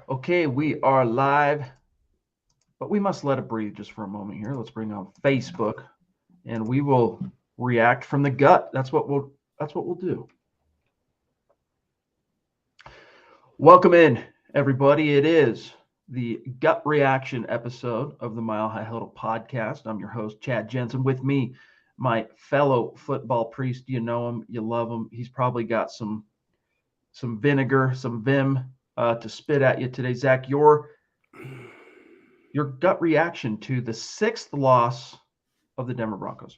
Okay, we are live, but we must let it breathe just for a moment here. Let's bring on Facebook, and we will react from the gut. That's what we'll do. Welcome in, everybody. It is the gut reaction episode of the Mile High Huddle podcast. I'm your host, Chad Jensen. With me, my fellow football priest. You know him, you love him. He's probably got some vinegar, some vim to spit at you today, Zach. Your gut reaction to the sixth loss of the Denver Broncos.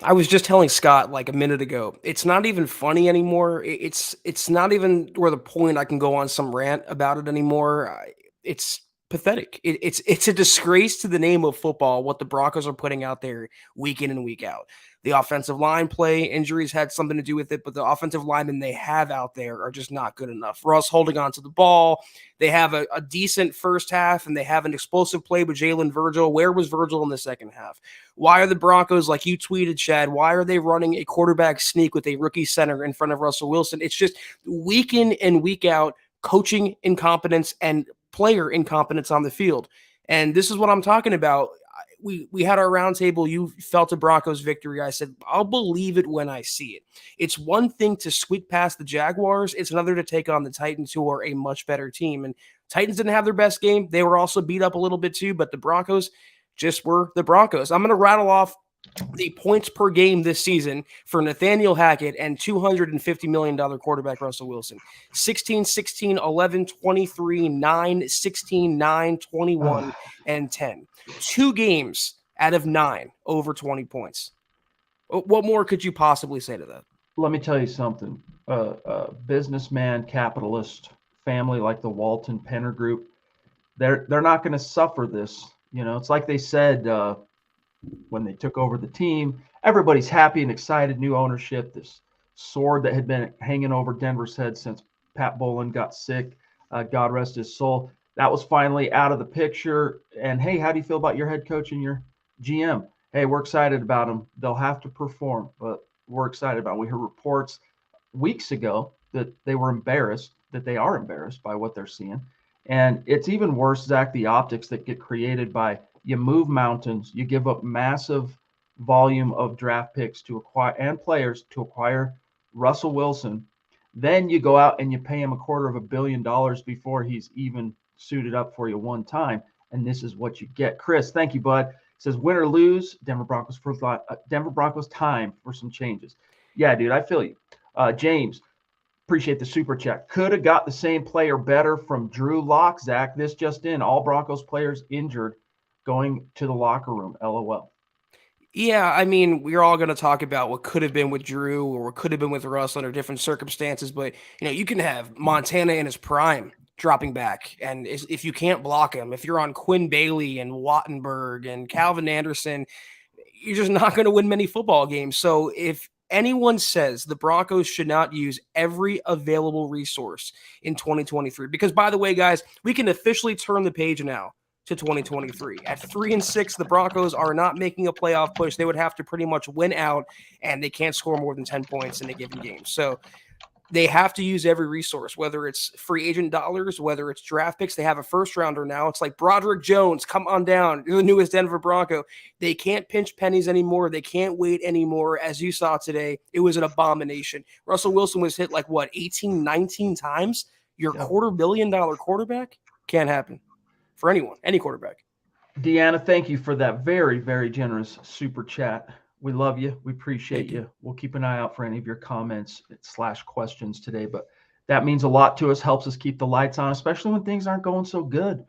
I was just telling Scott like a minute ago, it's not even funny anymore. It's not even where the point I can go on some rant about it anymore. It's pathetic. It's a disgrace to the name of football what the Broncos are putting out there week in and week out. The offensive line play injuries had something to do with it, but the offensive linemen they have out there are just not good enough. Russ holding on to the ball. They have a decent first half, and they have an explosive play with Jalen Virgil. Where was Virgil in the second half? Why are the Broncos, like you tweeted, Chad, why are they running a quarterback sneak with a rookie center in front of Russell Wilson? It's just week in and week out coaching incompetence and player incompetence on the field. And this is what I'm talking about. We had our roundtable. You felt a Broncos victory. I said, I'll believe it when I see it. It's one thing to squeak past the Jaguars. It's another to take on the Titans, who are a much better team. And Titans didn't have their best game. They were also beat up a little bit too, but the Broncos just were the Broncos. I'm going to rattle off the points per game this season for Nathaniel Hackett and $250 million quarterback Russell Wilson. 16, 16, 11, 23, 9, 16, 9, 21, and 10. 2 games out of 9 over 20 points. What more could you possibly say to that? Let me tell you something. Businessman, capitalist family like the Walton Penner Group, they're not going to suffer this. You know, it's like they said when they took over the team. Everybody's happy and excited. New ownership. This sword that had been hanging over Denver's head since Pat Bowlen got sick. God rest his soul. That was finally out of the picture. And hey, how do you feel about your head coach and your GM? Hey, we're excited about them. They'll have to perform, but we're excited about them. We heard reports weeks ago that they were embarrassed, that they are embarrassed by what they're seeing. And it's even worse, Zach, the optics that get created by you move mountains, you give up massive volume of draft picks to acquire and players to acquire Russell Wilson. Then you go out and you pay him $250 million before he's even suited up for you one time. And this is what you get. Chris, thank you, bud. Says win or lose, Denver Broncos time for some changes. Yeah, dude, I feel you. James, appreciate the super chat. Could have got the same player better from Drew Lock, Zach. This just in. All Broncos players injured going to the locker room. LOL. Yeah, I mean, we're all going to talk about what could have been with Drew or what could have been with Russ under different circumstances, but you can have Montana in his prime dropping back, and if you can't block him, if you're on Quinn Bailey and Wattenberg and Calvin Anderson, you're just not going to win many football games. So if anyone says the Broncos should not use every available resource in 2023, because by the way, guys, we can officially turn the page now to 2023. At 3-6, the Broncos are not making a playoff push. They would have to pretty much win out, and they can't score more than 10 points in a given game. So they have to use every resource, whether it's free agent dollars, whether it's draft picks. They have a first rounder now. It's like Broderick Jones, come on down. You're the newest Denver Bronco. They can't pinch pennies anymore. They can't wait anymore. As you saw today, it was an abomination. Russell Wilson was hit 18, 19 times? Your $250 million quarterback? Can't happen. For anyone, any quarterback. Deanna, thank you for that very, very generous super chat. We love you. We appreciate you. We'll keep an eye out for any of your comments / questions today, but that means a lot to us, helps us keep the lights on, especially when things aren't going so good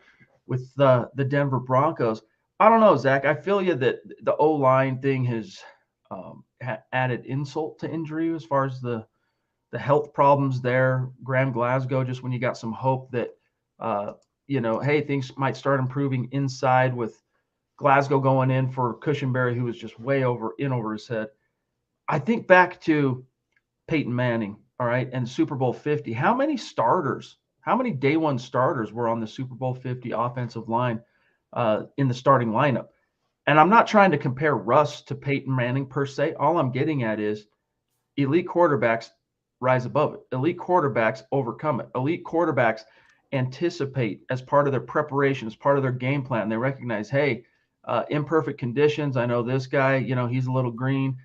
with the Denver Broncos. I don't know, Zach. I feel you that the O-line thing has added insult to injury as far as the health problems there. Graham Glasgow, just when you got some hope that hey, things might start improving inside with Glasgow going in for Cushenberry, who was just way over his head. I think back to Peyton Manning, all right, and Super Bowl 50. How many day one starters were on the Super Bowl 50 offensive line in the starting lineup? And I'm not trying to compare Russ to Peyton Manning per se. All I'm getting at is elite quarterbacks rise above it. Elite quarterbacks overcome it. Elite quarterbacks anticipate as part of their preparation, as part of their game plan. They recognize, hey, imperfect conditions. I know this guy, he's a little green.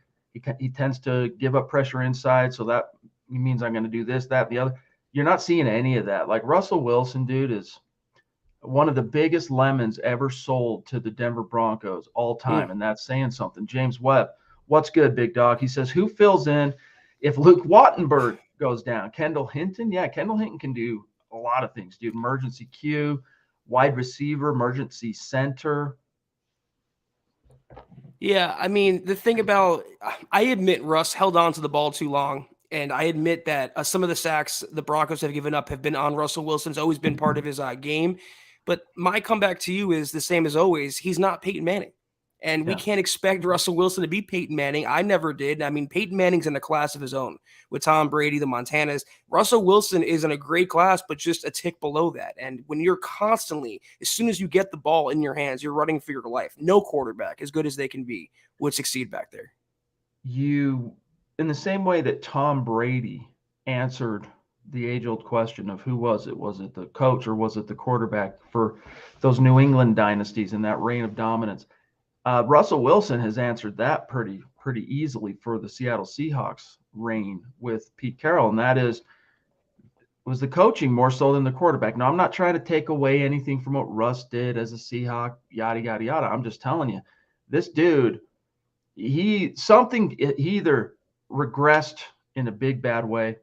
He tends to give up pressure inside, so that means I'm going to do this, that, and the other. You're not seeing any of that. Like Russell Wilson, dude, is one of the biggest lemons ever sold to the Denver Broncos all time, and that's saying something. James Webb, what's good, big dog? He says, who fills in if Luke Wattenberg goes down? Kendall Hinton? Yeah, Kendall Hinton can do a lot of things, dude. Emergency Q, wide receiver, emergency center. Yeah, I mean, the thing about, I admit Russ held on to the ball too long. And I admit that some of the sacks the Broncos have given up have been on Russell Wilson. It's always been part of his game. But my comeback to you is the same as always. He's not Peyton Manning. And we can't expect Russell Wilson to be Peyton Manning. I never did. I mean, Peyton Manning's in a class of his own with Tom Brady, the Montanas. Russell Wilson is in a great class, but just a tick below that. And when you're constantly, as soon as you get the ball in your hands, you're running for your life. No quarterback, as good as they can be, would succeed back there. In the same way that Tom Brady answered the age-old question of who was it? Was it the coach or was it the quarterback for those New England dynasties and that reign of dominance? Russell Wilson has answered that pretty easily for the Seattle Seahawks reign with Pete Carroll, and that is, was the coaching more so than the quarterback. Now, I'm not trying to take away anything from what Russ did as a Seahawk, yada, yada, yada. I'm just telling you, this dude, he either regressed in a big bad way,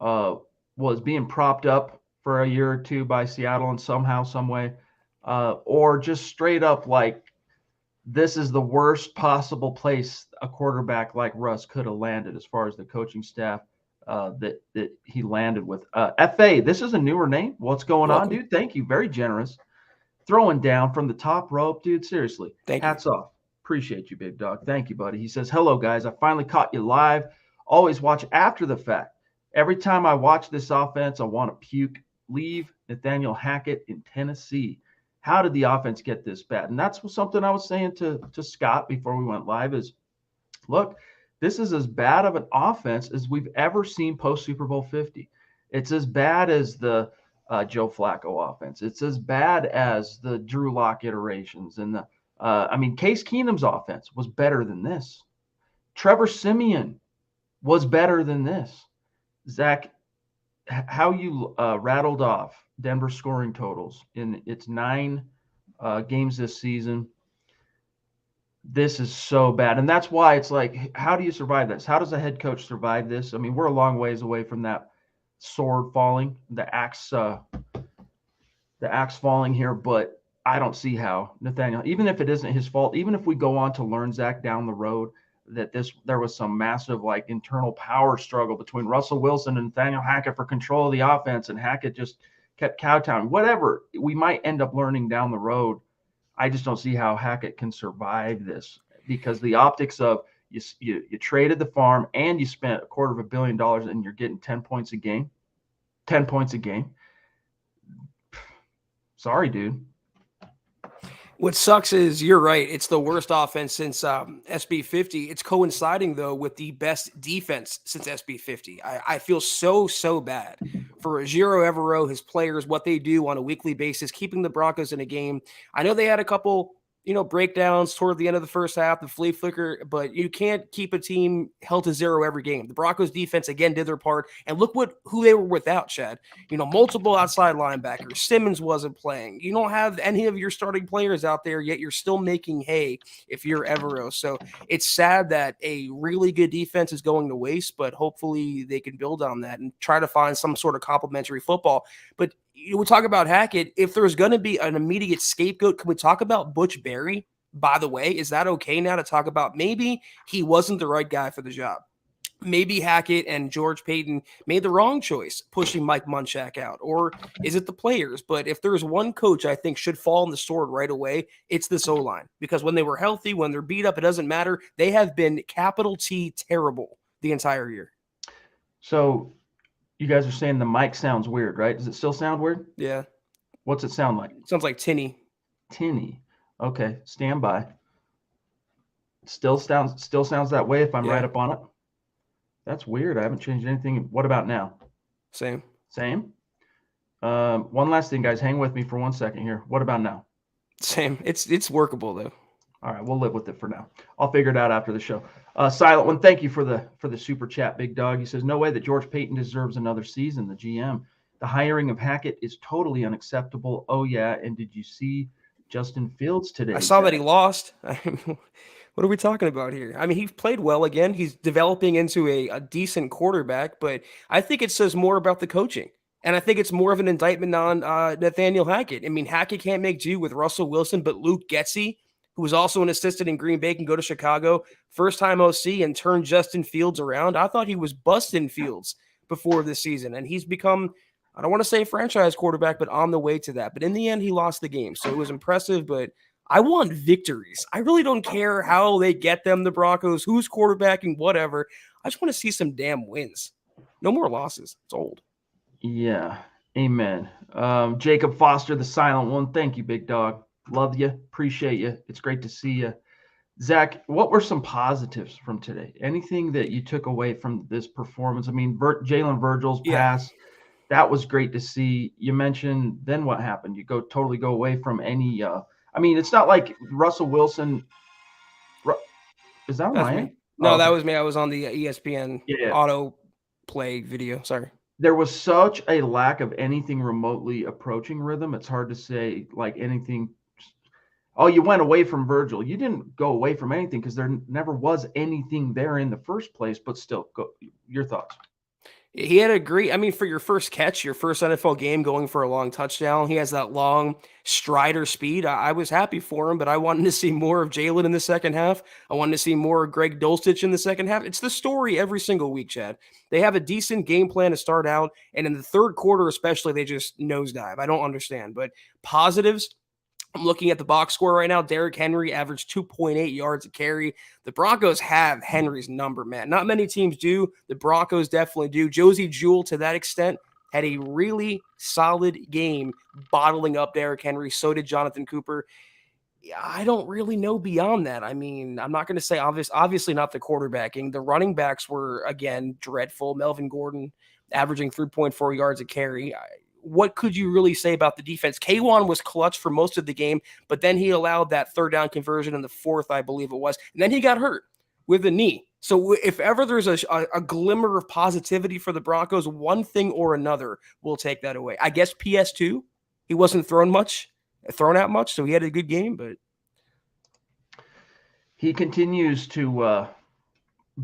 was being propped up for a year or two by Seattle in somehow, some way, or just straight up like, this is the worst possible place a quarterback like Russ could have landed as far as the coaching staff that he landed with. FA, this is a newer name. What's going on, dude? Thank you. Very generous. Throwing down from the top rope, dude. Seriously. Hats off. Appreciate you, big dog. Thank you, buddy. He says, hello, guys. I finally caught you live. Always watch after the fact. Every time I watch this offense, I want to puke. Leave Nathaniel Hackett in Tennessee. How did the offense get this bad? And that's something I was saying to Scott before we went live is, look, this is as bad of an offense as we've ever seen post Super Bowl 50. It's as bad as the Joe Flacco offense. It's as bad as the Drew Lock iterations. And Case Keenum's offense was better than this. Trevor Siemian was better than this. Zach, how you rattled off Denver scoring totals in its 9 games this season. This is so bad. And that's why it's like, how do you survive this? How does a head coach survive this? I mean, we're a long ways away from that sword falling, the axe falling here, but I don't see how Nathaniel, even if it isn't his fault, even if we go on to learn, Zach, down the road that there was some massive internal power struggle between Russell Wilson and Nathaniel Hackett for control of the offense, and Hackett just kept kowtowing. Whatever we might end up learning down the road, I just don't see how Hackett can survive this, because the optics of you traded the farm and you spent $250 million and you're getting 10 points a game. 10 points a game. Sorry, dude. What sucks is you're right. It's the worst offense since SB 50. It's coinciding, though, with the best defense since SB 50. I feel so bad for Ejiro Evero, his players, what they do on a weekly basis, keeping the Broncos in a game. I know they had a couple breakdowns toward the end of the first half, the flea flicker, but you can't keep a team held to 0 every game. The Broncos defense, again, did their part, and look who they were without, Chad. Multiple outside linebackers. Simmons wasn't playing. You don't have any of your starting players out there, yet you're still making hay if you're Evero. So it's sad that a really good defense is going to waste, but hopefully they can build on that and try to find some sort of complementary football. But we talk about Hackett. If there's going to be an immediate scapegoat, can we talk about Butch Barry? By the way, is that okay now to talk about maybe he wasn't the right guy for the job? Maybe Hackett and George Payton made the wrong choice pushing Mike Munchak out, or is it the players? But if there's one coach I think should fall on the sword right away, it's this O-line, because when they were healthy, when they're beat up, it doesn't matter. They have been capital T terrible the entire year. So you guys are saying the mic sounds weird, right? Does it still sound weird? Yeah. What's it sound like? Sounds like tinny. Tinny. Okay, stand by. Still sounds that way if I'm right up on it. That's weird. I haven't changed anything. What about now? Same. One last thing, guys. Hang with me for 1 second here. What about now? Same. It's workable though. All right, we'll live with it for now. I'll figure it out after the show. Silent One, thank you for the super chat, Big Dog. He says, no way that George Payton deserves another season, the GM. The hiring of Hackett is totally unacceptable. Oh, yeah, and did you see Justin Fields today? I saw that he Zach? lost. What are we talking about here? I mean, he played well again. He's developing into a decent quarterback, but I think it says more about the coaching. And I think it's more of an indictment on Nathaniel Hackett. I mean, Hackett can't make do with Russell Wilson, but Luke Getsy, who was also an assistant in Green Bay, can go to Chicago, first-time OC, and turn Justin Fields around. I thought he was busting Fields before this season, and he's become, I don't want to say a franchise quarterback, but on the way to that. But in the end, he lost the game, so it was impressive, but I want victories. I really don't care how they get them, the Broncos, who's quarterbacking, whatever. I just want to see some damn wins. No more losses. It's old. Yeah, amen. Jacob Foster, the Silent One, thank you, Big Dog. Love you. Appreciate you. It's great to see you. Zach, what were some positives from today? Anything that you took away from this performance? I mean, Jalen Virgil's pass, that was great to see. You mentioned then what happened? You totally go away from any. I mean, it's not like Russell Wilson. Is that on That's my end? me. Oh, No, that okay. was me. I was on the ESPN Yeah. auto play video. Sorry. There was such a lack of anything remotely approaching rhythm. It's hard to say like anything. Oh, you went away from Virgil. You didn't go away from anything because there never was anything there in the first place. But still, your thoughts. He had a great, I mean, for your first catch, your first NFL game going for a long touchdown, he has that long strider speed. I was happy for him, but I wanted to see more of Jalen in the second half. I wanted to see more of Greg Dulcich in the second half. It's the story every single week, Chad. They have a decent game plan to start out, and in the third quarter especially, they just nosedive. I don't understand, but positives, I'm looking at the box score right now. Derrick Henry averaged 2.8 yards a carry. The Broncos have Henry's number, man. Not many teams do. The Broncos definitely do. Josie Jewell, to that extent, had a really solid game bottling up Derrick Henry. So did Jonathan Cooper. I don't really know beyond that. I mean, I'm not going to say obviously not the quarterbacking. The running backs were, again, dreadful. Melvin Gordon averaging 3.4 yards a carry. What could you really say about the defense? Kwan was clutch for most of the game, but then he allowed that third down conversion in the fourth, I believe it was, and then he got hurt with a knee. So if ever there's a glimmer of positivity for the Broncos, one thing or another will take that away. I guess PS2, he wasn't thrown out much, so he had a good game, but He continues to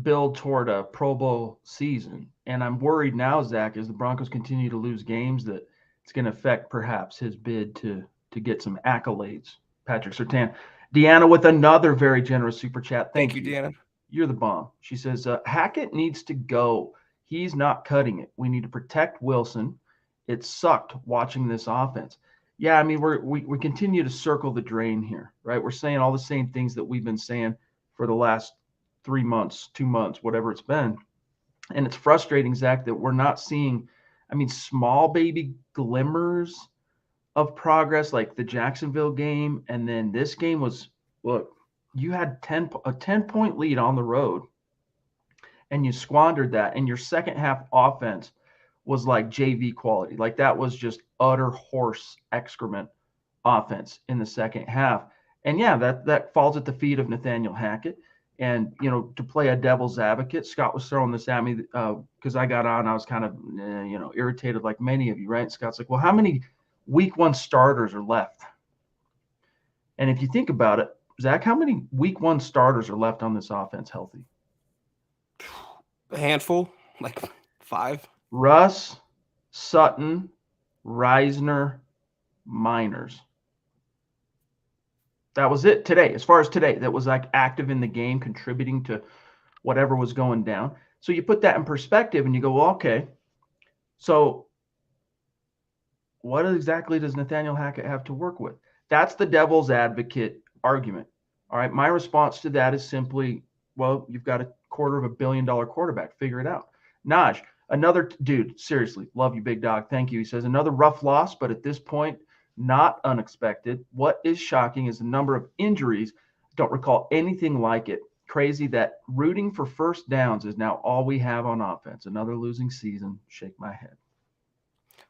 build toward a Pro Bowl season. And I'm worried now, Zach, as the Broncos continue to lose games, that it's going to affect perhaps his bid to get some accolades. Patrick Sertan. Deanna with another very generous super chat. thank you, Deanna. You're the bomb. She says, Hackett needs to go. He's not cutting it. We need to protect Wilson. It sucked watching this offense. Yeah, I mean, we continue to circle the drain here, right? We're saying all the same things that we've been saying for the last 3 months, 2 months, whatever it's been. And it's frustrating, Zach, that we're not seeing, I mean, small baby glimmers of progress, like the Jacksonville game. And then this game was, look, you had a 10-point lead on the road and you squandered that. And your second half offense was like JV quality. Like that was just utter horse excrement offense in the second half. And yeah, that falls at the feet of Nathaniel Hackett. And, you know, to play a devil's advocate, Scott was throwing this at me because I got on. I was kind of, irritated like many of you, right? Scott's like, well, how many week one starters are left? And if you think about it, Zach, how many week one starters are left on this offense healthy? A handful, like 5. Russ, Sutton, Reisner, Miners. That was it today. As far as today, that was like active in the game, contributing to whatever was going down. So you put that in perspective and you go, well, okay, so what exactly does Nathaniel Hackett have to work with? That's the devil's advocate argument. All right. My response to that is simply, well, you've got $250 million quarterback. Figure it out. Naj, another dude, seriously, love you, big dog. Thank you. He says another rough loss, but at this point, not unexpected. What is shocking is the number of injuries. Don't recall anything like it. Crazy that rooting for first downs is now all we have on offense. Another losing season. Shake my head.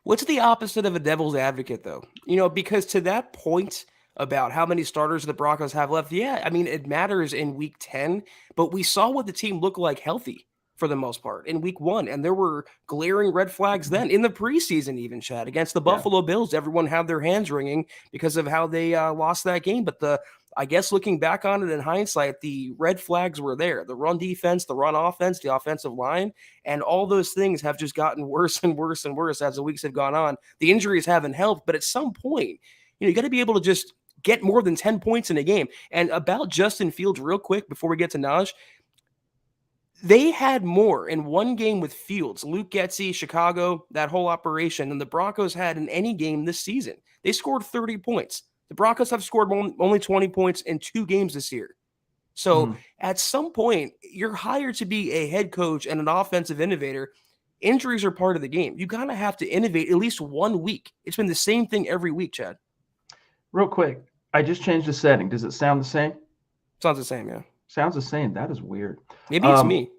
What's the opposite of a devil's advocate, though? Because to that point about how many starters the Broncos have left, yeah, I mean, it matters in week 10, but we saw what the team looked like healthy for the most part in week 1. And there were glaring red flags then in the preseason, even, Chad, against the Yeah. Buffalo Bills. Everyone had their hands wringing because of how they lost that game. But I guess looking back on it in hindsight, the red flags were there. The run defense, the run offense, the offensive line, and all those things have just gotten worse and worse and worse as the weeks have gone on. The injuries haven't helped, but at some point, you got to be able to just get more than 10 points in a game. And about Justin Fields, real quick, before we get to Naj, they had more in one game with Fields, Luke Getsy, Chicago, that whole operation, than the Broncos had in any game this season. They scored 30 points. The Broncos have scored only 20 points in 2 games this year. So at some point, you're hired to be a head coach and an offensive innovator. Injuries are part of the game. You kind of have to innovate at least 1 week. It's been the same thing every week, Chad. Real quick, I just changed the setting. Does it sound the same? Sounds the same, yeah. Sounds the same. That is weird. Maybe it's me.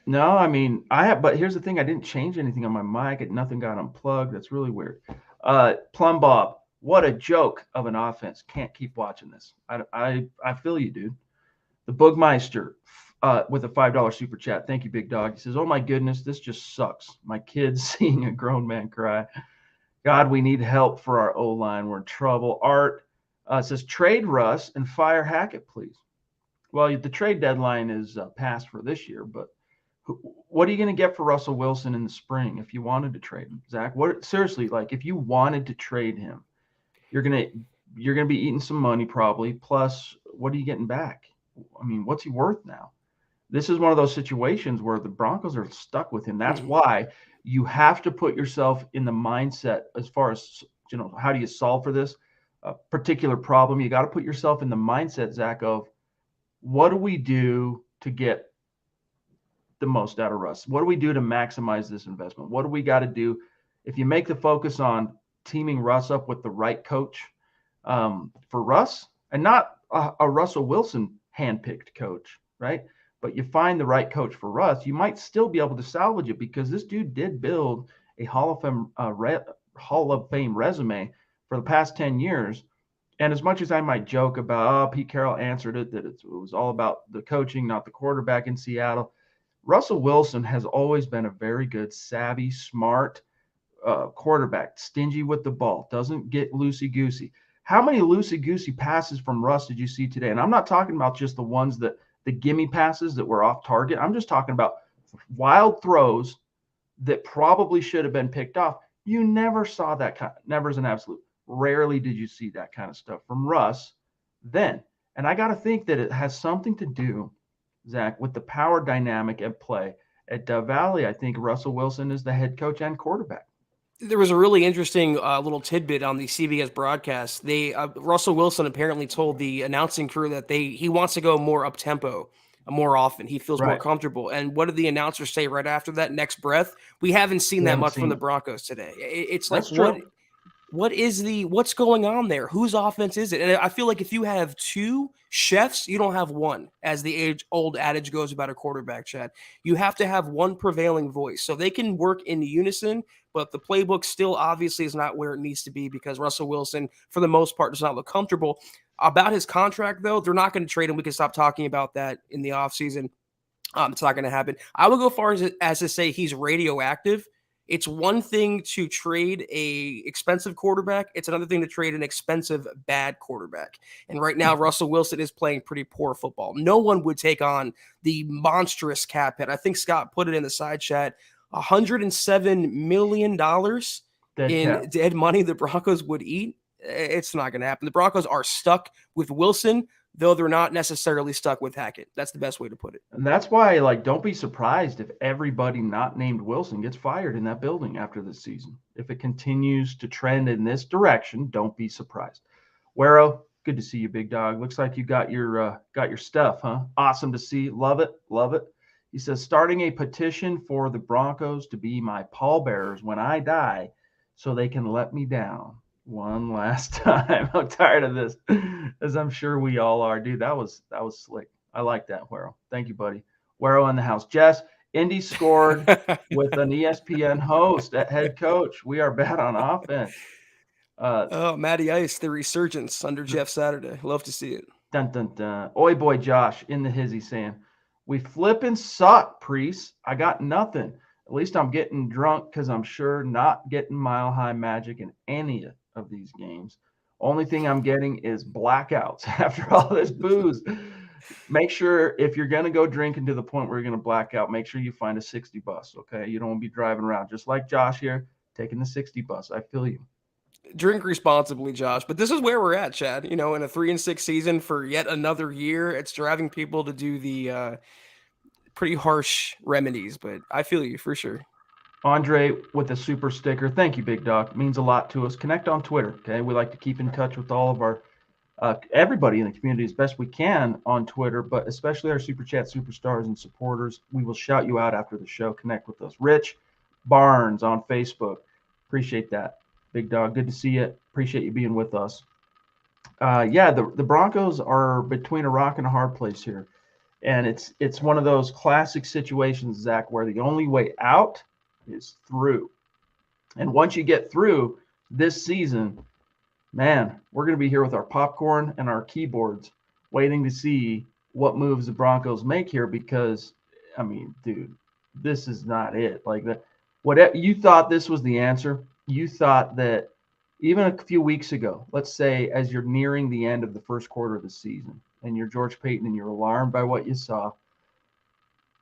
No, I mean, I have, but here's the thing. I didn't change anything on my mic. Nothing got unplugged. That's really weird. Plum Bob, what a joke of an offense. Can't keep watching this. I feel you, dude. The Boogmeister with a $5 super chat. Thank you, big dog. He says, oh my goodness, this just sucks. My kid's seeing a grown man cry. God, we need help for our O-line. We're in trouble. Art says, trade Russ and fire Hackett, please. Well, the trade deadline is passed for this year, but what are you going to get for Russell Wilson in the spring if you wanted to trade him, Zach? Seriously, like if you wanted to trade him, you're gonna be eating some money probably. Plus, what are you getting back? I mean, what's he worth now? This is one of those situations where the Broncos are stuck with him. That's why you have to put yourself in the mindset as far as, how do you solve for this particular problem? You got to put yourself in the mindset, Zach, of what do we do to get the most out of Russ? What do we do to maximize this investment? What do we got to do? If you make the focus on teaming Russ up with the right coach for Russ, and not a Russell Wilson handpicked coach, right? But you find the right coach for Russ, you might still be able to salvage it because this dude did build a Hall of Fame resume for the past 10 years. And as much as I might joke about, Pete Carroll answered it, that it was all about the coaching, not the quarterback in Seattle. Russell Wilson has always been a very good, savvy, smart quarterback, stingy with the ball, doesn't get loosey-goosey. How many loosey-goosey passes from Russ did you see today? And I'm not talking about just the ones that the gimme passes that were off target. I'm just talking about wild throws that probably should have been picked off. You never saw that kind. Never is an absolute. Rarely did you see that kind of stuff from Russ then. And I got to think that it has something to do, Zach, with the power dynamic at play. At Dove Valley, I think Russell Wilson is the head coach and quarterback. There was a really interesting little tidbit on the CBS broadcast. Russell Wilson apparently told the announcing crew that he wants to go more up tempo more often. He feels more comfortable. And what did the announcers say right after that? Next breath, we haven't seen that much from the Broncos today. It's like what's going on there? Whose offense is it? And I feel like if you have 2 chefs, you don't have one, as the old adage goes about a quarterback, Chad. You have to have one prevailing voice. So they can work in unison, but the playbook still obviously is not where it needs to be because Russell Wilson, for the most part, does not look comfortable. About his contract, though, they're not going to trade him. We can stop talking about that in the offseason. It's not going to happen. I will go far as to say he's radioactive. It's one thing to trade a expensive quarterback. It's another thing to trade an expensive, bad quarterback. And right now, Russell Wilson is playing pretty poor football. No one would take on the monstrous cap hit. I think Scott put it in the side chat, $107 million in dead money the Broncos would eat. It's not going to happen. The Broncos are stuck with Wilson, though they're not necessarily stuck with Hackett. That's the best way to put it. And that's why, don't be surprised if everybody not named Wilson gets fired in that building after this season. If it continues to trend in this direction, don't be surprised. Wero, good to see you, big dog. Looks like you got your stuff, huh? Awesome to see. Love it. Love it. He says, starting a petition for the Broncos to be my pallbearers when I die so they can let me down one last time. I'm tired of this, as I'm sure we all are. Dude, that was slick. I like that, Wero. Thank you, buddy. Wero in the house. Jess, Indy scored with an ESPN host at head coach. We are bad on offense. Oh, Matty Ice, the resurgence under Jeff Saturday. Love to see it. Dun, dun, dun. Oi, boy, Josh in the hizzy saying, we flippin' suck, Priest. I got nothing. At least I'm getting drunk because I'm sure not getting Mile High Magic in any of these games. Only thing I'm getting is blackouts after all this booze. Make sure if you're going to go drinking to the point where you're going to black out, make sure you find a 60 bus, okay? You don't want to be driving around just like Josh here, taking the 60 bus. I feel you. Drink responsibly, Josh. But this is where we're at, Chad. In a 3-6 season for yet another year, it's driving people to do the pretty harsh remedies. But I feel you for sure. Andre with a super sticker. Thank you, Big Dog. It means a lot to us. Connect on Twitter, okay? We like to keep in touch with all of our everybody in the community as best we can on Twitter, but especially our Super Chat superstars and supporters. We will shout you out after the show. Connect with us. Rich Barnes on Facebook. Appreciate that. Big Dog, good to see you. Appreciate you being with us. The Broncos are between a rock and a hard place here. And it's one of those classic situations, Zach, where the only way out is through. And once you get through this season, man, we're going to be here with our popcorn and our keyboards waiting to see what moves the Broncos make here because, I mean, dude, this is not it. Like that, whatever you thought this was the answer, you thought that even a few weeks ago, let's say as you're nearing the end of the first quarter of the season and you're George Payton and you're alarmed by what you saw,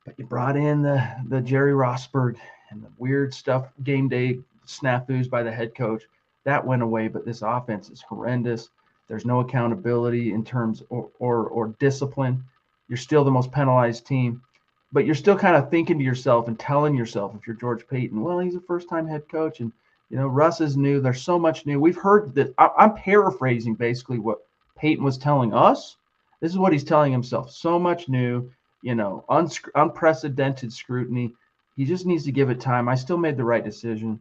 but you brought in the Jerry Rossberg and the weird stuff, game day snafus by the head coach. That went away, but this offense is horrendous. There's no accountability in terms or discipline. You're still the most penalized team, but you're still kind of thinking to yourself and telling yourself, if you're George Payton, well, he's a first-time head coach, and Russ is new. There's so much new. We've heard that. I'm paraphrasing basically what Payton was telling us. This is what he's telling himself. So much new, unprecedented scrutiny. He just needs to give it time. I still made the right decision.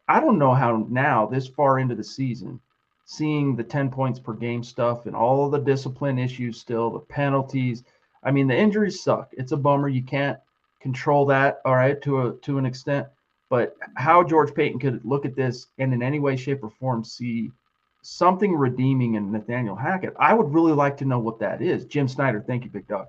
I don't know how now, this far into the season, seeing the 10 points per game stuff and all of the discipline issues still, the penalties. I mean, the injuries suck. It's a bummer. You can't control that, all right, to an extent. But how George Payton could look at this and in any way, shape, or form see something redeeming in Nathaniel Hackett, I would really like to know what that is. Jim Snyder, thank you, Big Dog.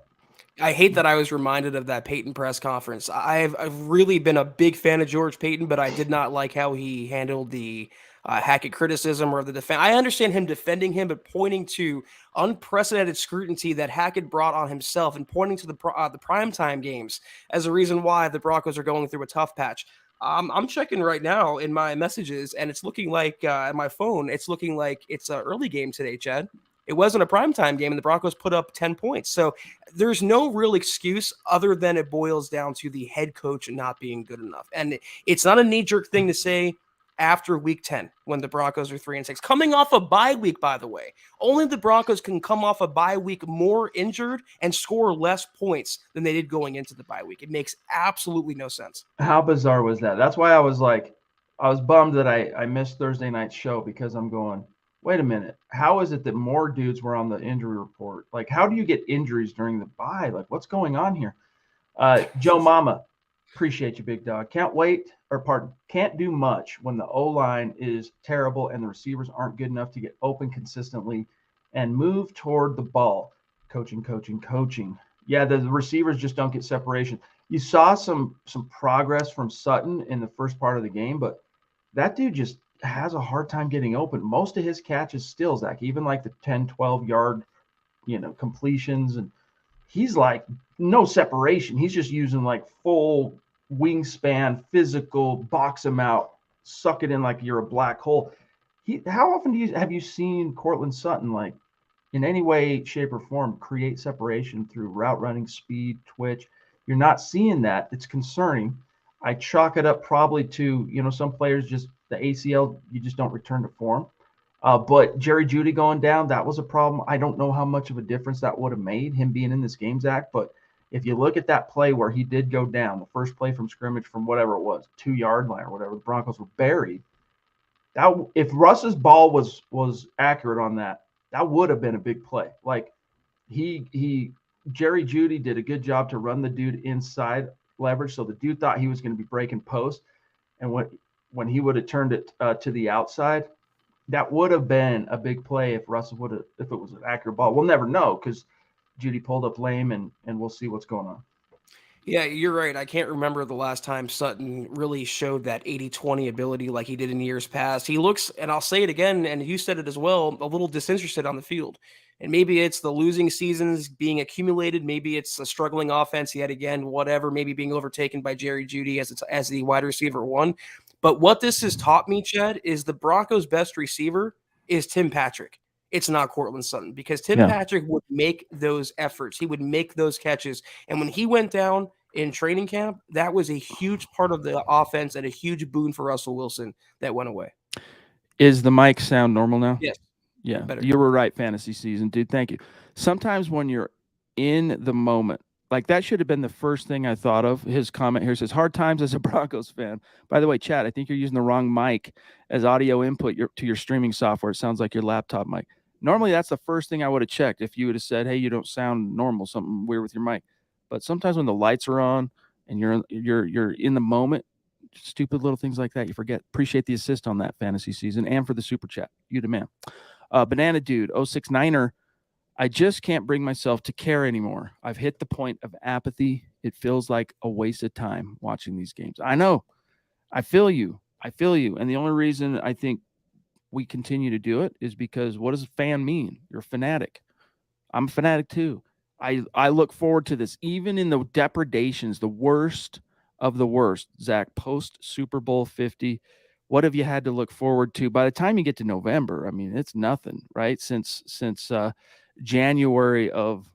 I hate that I was reminded of that Payton press conference. I've really been a big fan of George Payton, but I did not like how he handled the Hackett criticism or the defense. I understand him defending him, but pointing to unprecedented scrutiny that Hackett brought on himself and pointing to the primetime games as a reason why the Broncos are going through a tough patch. I'm checking right now in my messages, and it's looking like on my phone, it's looking like it's an early game today, Chad. It wasn't a primetime game, and the Broncos put up 10 points. So there's no real excuse other than it boils down to the head coach not being good enough. And it's not a knee-jerk thing to say after week 10 when the Broncos are 3-6. Coming off a bye week, by the way. Only the Broncos can come off a bye week more injured and score less points than they did going into the bye week. It makes absolutely no sense. How bizarre was that? That's why I was bummed that I missed Thursday night's show because I'm going, wait a minute. How is it that more dudes were on the injury report? Like, how do you get injuries during the bye? Like, what's going on here? Joe Mama, appreciate you, Big Dog. Can't do much when the O-line is terrible and the receivers aren't good enough to get open consistently and move toward the ball. Coaching. Yeah, the receivers just don't get separation. You saw some progress from Sutton in the first part of the game, but that dude just has a hard time getting open. Most of his catches still, Zach, even like the 10, 12 yard, completions. And he's like no separation. He's just using like full wingspan, physical, box him out, suck it in like you're a black hole. How often have you seen Cortland Sutton, like in any way, shape, or form, create separation through route running, speed, twitch? You're not seeing that. It's concerning. I chalk it up probably to, some players just the ACL, you just don't return to form. But Jerry Jeudy going down, that was a problem. I don't know how much of a difference that would have made, him being in this game, Zach. But if you look at that play where he did go down, the first play from scrimmage from whatever it was, 2-yard line or whatever, the Broncos were buried. If Russ's ball was accurate on that, that would have been a big play. Like Jerry Jeudy did a good job to run the dude inside leverage. So the dude thought he was going to be breaking post, and when he would have turned it to the outside, that would have been a big play if Russell would have, if it was an accurate ball. We'll never know because Judy pulled up lame, and we'll see what's going on. Yeah, you're right. I can't remember the last time Sutton really showed that 80-20 ability like he did in years past. He looks, and I'll say it again, and you said it as well, a little disinterested on the field. And maybe it's the losing seasons being accumulated. Maybe it's a struggling offense yet again, whatever, maybe being overtaken by Jerry Jeudy as the wide receiver one. But what this has taught me, Chad, is the Broncos' best receiver is Tim Patrick. It's not Cortland Sutton, because Tim Patrick would make those efforts. He would make those catches. And when he went down in training camp, that was a huge part of the offense and a huge boon for Russell Wilson that went away. Is the mic sound normal now? Yes. Yeah. Better. You were right, fantasy season, dude. Thank you. Sometimes when you're in the moment, like that should have been the first thing I thought of. His comment here says, hard times as a Broncos fan. By the way, Chad, I think you're using the wrong mic as audio input to your streaming software. It sounds like your laptop mic. Normally, that's the first thing I would have checked if you would have said, hey, you don't sound normal, something weird with your mic. But sometimes when the lights are on and you're in the moment, stupid little things like that, you forget. Appreciate the assist on that, fantasy season, and for the super chat. You the man. Banana Dude, 069er, I just can't bring myself to care anymore. I've hit the point of apathy. It feels like a waste of time watching these games. I know. I feel you. And the only reason I think we continue to do it is because what does a fan mean? You're a fanatic. I'm a fanatic too. I look forward to this, even in the depredations, the worst of the worst. Zach, post Super Bowl 50, what have you had to look forward to? By the time you get to November, I mean, it's nothing, right? Since January of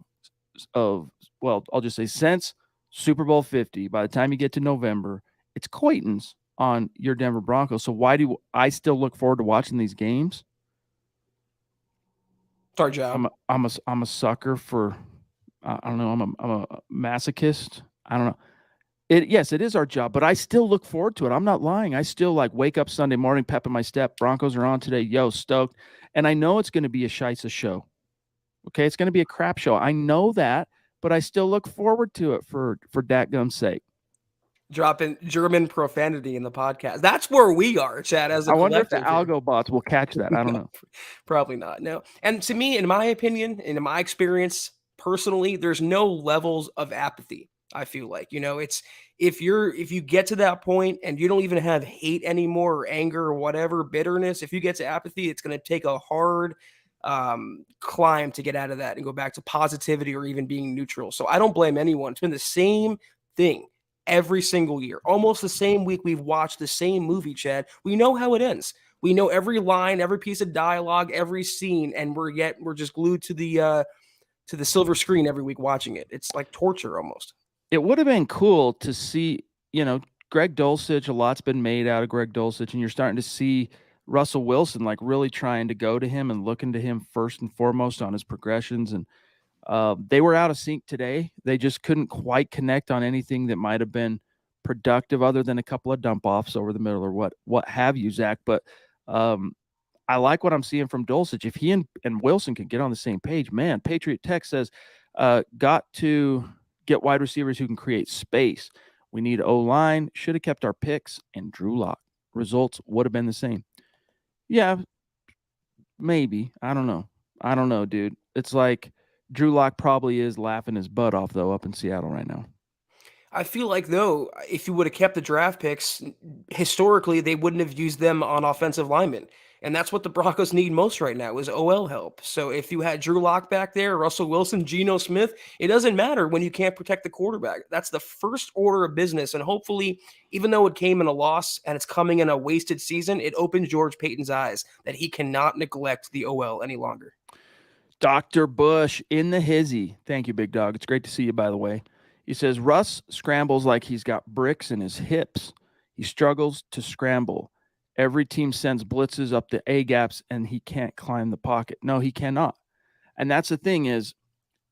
well, I'll just say since Super Bowl 50, by the time you get to November, it's Quayton's on your Denver Broncos. So why do I still look forward to watching these games? It's our job. I'm a sucker for I don't know. I'm a masochist. I don't know. Yes, it is our job, but I still look forward to it. I'm not lying. I still like wake up Sunday morning, pep in my step. Broncos are on today. Yo, stoked. And I know it's going to be a scheisse show. Okay, it's going to be a crap show. I know that, but I still look forward to it for dadgum's sake. Dropping German profanity in the podcast. That's where we are, Chad, as a collective. I wonder if the algo bots will catch that. I don't know. Probably not. No. And to me, in my opinion, in my experience, personally, there's no levels of apathy. I feel like, it's if you get to that point and you don't even have hate anymore or anger or whatever, bitterness, if you get to apathy, it's going to take a hard climb to get out of that and go back to positivity or even being neutral. So I don't blame anyone. It's been the same thing every single year, almost the same week. We've watched the same movie, Chad. We know how it ends. We know every line, every piece of dialogue, every scene, and we're just glued to the silver screen every week watching it. It's like torture almost. It would have been cool to see, Greg Dulcich, a lot's been made out of Greg Dulcich, and you're starting to see Russell Wilson like really trying to go to him and looking to him first and foremost on his progressions. And they were out of sync today. They just couldn't quite connect on anything that might have been productive other than a couple of dump offs over the middle or what have you, Zach. But I like what I'm seeing from Dulcich. If he and Wilson can get on the same page, man, Patriot Tech says, got to get wide receivers who can create space. We need O-line. Should have kept our picks and Drew Lock. Results would have been the same. Yeah, maybe. I don't know, dude. It's like Drew Lock probably is laughing his butt off, though, up in Seattle right now. I feel like, though, if you would have kept the draft picks, historically, they wouldn't have used them on offensive linemen. And that's what the Broncos need most right now is OL help. So if you had Drew Lock back there, Russell Wilson, Geno Smith, it doesn't matter when you can't protect the quarterback. That's the first order of business. And hopefully, even though it came in a loss and it's coming in a wasted season, it opened George Paton's eyes that he cannot neglect the OL any longer. Dr. Bush in the hizzy. Thank you, big dog. It's great to see you, by the way. He says, Russ scrambles like he's got bricks in his hips. He struggles to scramble. Every team sends blitzes up the A-gaps, and he can't climb the pocket. No, he cannot. And that's the thing is,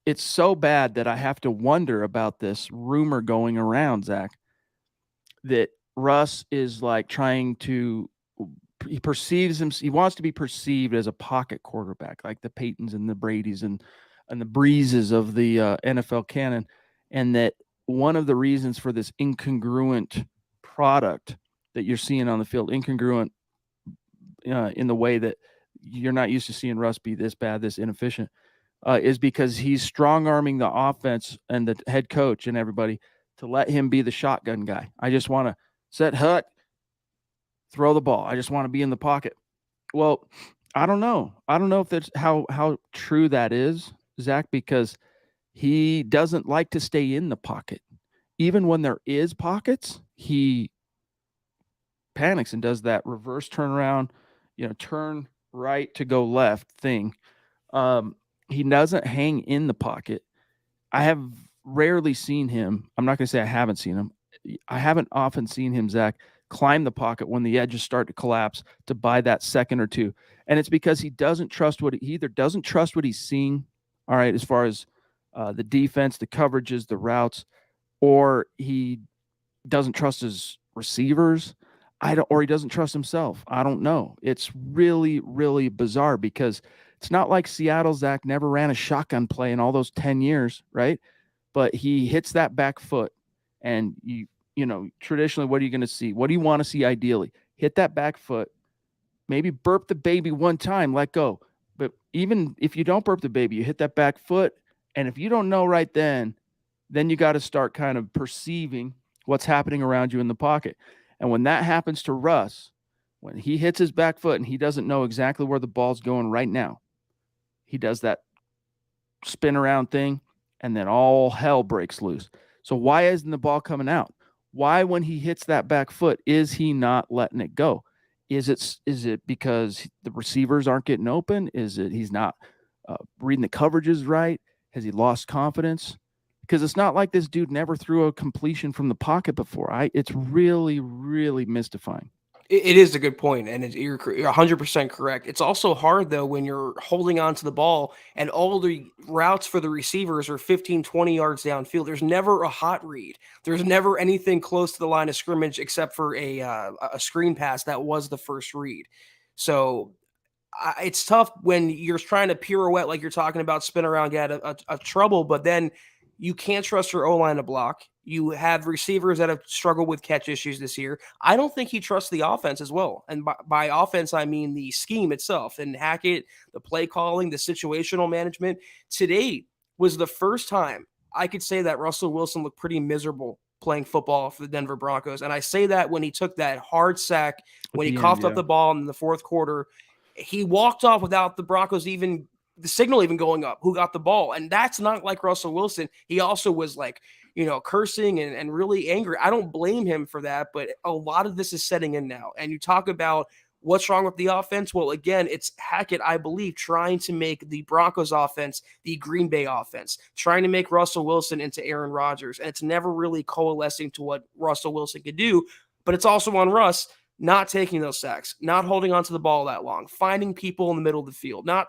it's so bad that I have to wonder about this rumor going around, Zach, that Russ is like trying to – he perceives him – he wants to be perceived as a pocket quarterback, like the Paytons and the Bradys and the Breezes of the NFL canon, and that one of the reasons for this incongruent product that you're seeing on the field, incongruent in the way that you're not used to seeing Russ be this bad, this inefficient, is because he's strong-arming the offense and the head coach and everybody to let him be the shotgun guy. I just want to set hut, throw the ball. I just want to be in the pocket. Well, I don't know. I don't know if that's how true that is, Zach, because he doesn't like to stay in the pocket. Even when there is pockets, he panics and does that reverse turnaround, turn right to go left thing. He doesn't hang in the pocket. I have rarely seen him. I'm not going to say I haven't seen him. I haven't often seen him, Zach, climb the pocket when the edges start to collapse to buy that second or two. And it's because he doesn't trust he either doesn't trust what he's seeing, all right, as far as the defense, the coverages, the routes, or he doesn't trust his receivers. Or he doesn't trust himself. I don't know. It's really, really bizarre because it's not like Seattle, Zach, never ran a shotgun play in all those 10 years, right? But he hits that back foot, and traditionally, what are you going to see? What do you want to see ideally? Hit that back foot, maybe burp the baby one time, let go. But even if you don't burp the baby, you hit that back foot, and if you don't know right then you got to start kind of perceiving what's happening around you in the pocket. And when that happens to Russ, when he hits his back foot and he doesn't know exactly where the ball's going right now, he does that spin around thing, and then all hell breaks loose. So why isn't the ball coming out? Why, when he hits that back foot, is he not letting it go? Is it because the receivers aren't getting open? Is it he's not reading the coverages right? Has he lost confidence? Because it's not like this dude never threw a completion from the pocket before. It's really, really mystifying. It is a good point, and you're 100% correct. It's also hard, though, when you're holding on to the ball and all the routes for the receivers are 15, 20 yards downfield. There's never a hot read. There's never anything close to the line of scrimmage except for a screen pass that was the first read. So it's tough when you're trying to pirouette like you're talking about, spin around, get a trouble, but then you can't trust your O-line to block. You have receivers that have struggled with catch issues this year. I don't think he trusts the offense as well. And by offense, I mean the scheme itself. And Hackett, the play calling, the situational management. Today was the first time I could say that Russell Wilson looked pretty miserable playing football for the Denver Broncos. And I say that when he took that hard sack, when he coughed up the ball in the fourth quarter, he walked off without the Broncos the signal even going up, who got the ball. And that's not like Russell Wilson. He also was like, cursing and really angry. I don't blame him for that, but a lot of this is setting in now. And you talk about what's wrong with the offense. Well, again, it's Hackett, I believe, trying to make the Broncos offense the Green Bay offense, trying to make Russell Wilson into Aaron Rodgers. And it's never really coalescing to what Russell Wilson could do. But it's also on Russ not taking those sacks, not holding onto the ball that long, finding people in the middle of the field, not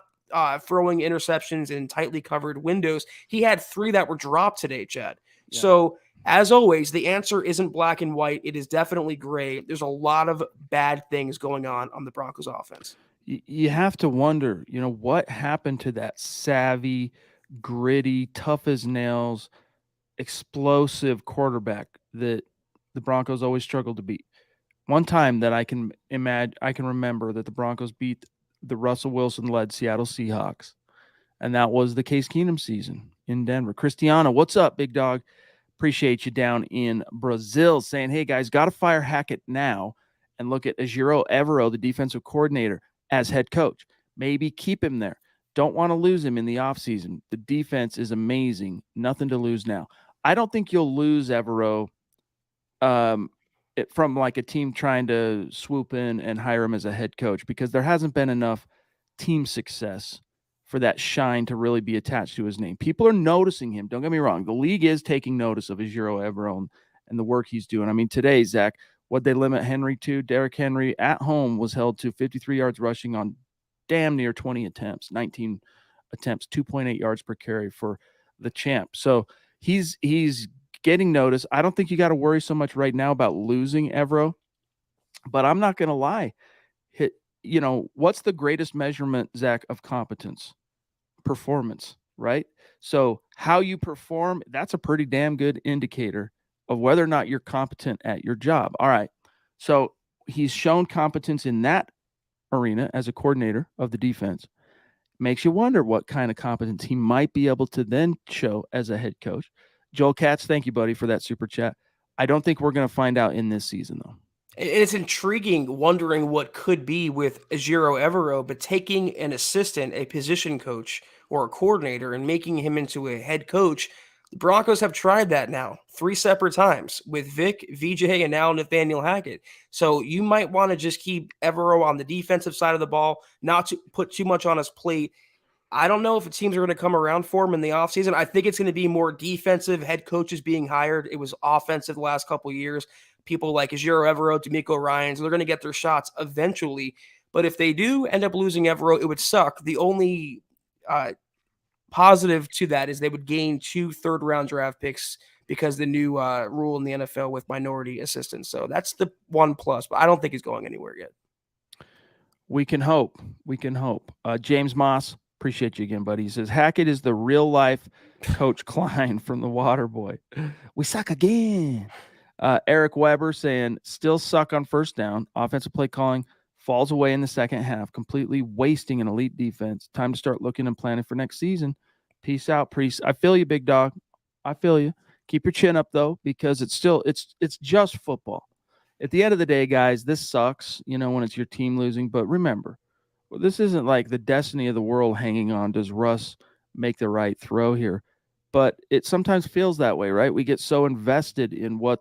throwing interceptions in tightly covered windows. He had 3 that were dropped today, Chad. Yeah. So, as always, the answer isn't black and white. It is definitely gray. There's a lot of bad things going on the Broncos offense. You have to wonder, what happened to that savvy, gritty, tough as nails, explosive quarterback that the Broncos always struggled to beat. One time that I can remember that the Broncos beat the Russell Wilson-led Seattle Seahawks, and that was the Case Keenum season in Denver. Cristiano, what's up, big dog? Appreciate you down in Brazil saying, hey, guys, got to fire Hackett now and look at Ejiro Evero, the defensive coordinator, as head coach. Maybe keep him there. Don't want to lose him in the offseason. The defense is amazing. Nothing to lose now. I don't think you'll lose Evero from like a team trying to swoop in and hire him as a head coach, because there hasn't been enough team success for that shine to really be attached to his name. People are noticing him. Don't get me wrong. The league is taking notice of Ejiro Evero and the work he's doing. I mean, today, Zach, what'd they limit Henry to? Derrick Henry at home was held to 53 yards rushing on damn near 20 attempts, 19 attempts, 2.8 yards per carry for the champ. So he's getting notice. I don't think you got to worry so much right now about losing Evero, but I'm not going to lie. What's the greatest measurement, Zach, of competence? Performance. right? So how you perform, that's a pretty damn good indicator of whether or not you're competent at your job. All right. So he's shown competence in that arena as a coordinator of the defense. Makes you wonder what kind of competence he might be able to then show as a head coach. Joel Katz, thank you, buddy, for that super chat. I don't think we're going to find out in this season, though. It's intriguing wondering what could be with Ejiro Evero, but taking an assistant, a position coach, or a coordinator and making him into a head coach. The Broncos have tried that now 3 separate times with Vic, VJ, and now Nathaniel Hackett. So you might want to just keep Evero on the defensive side of the ball, not to put too much on his plate. I don't know if teams are going to come around for him in the offseason. I think it's going to be more defensive head coaches being hired. It was offensive the last couple of years. People like Ejiro Evero, D'Amico Ryans, they're going to get their shots eventually. But if they do end up losing Evero, it would suck. The only positive to that is they would gain 2 third-round draft picks because the new rule in the NFL with minority assistants. So that's the one plus, but I don't think he's going anywhere yet. We can hope. We can hope. James Moss, appreciate you again, buddy. He says, Hackett is the real-life Coach Klein from the Waterboy. We suck again. Eric Weber saying, still suck on first down. Offensive play calling falls away in the second half, completely wasting an elite defense. Time to start looking and planning for next season. Peace out, Priest. I feel you, big dog. I feel you. Keep your chin up, though, because it's just football. At the end of the day, guys, this sucks, when it's your team losing. But remember, this isn't like the destiny of the world hanging on. Does Russ make the right throw here? But it sometimes feels that way, right? We get so invested in what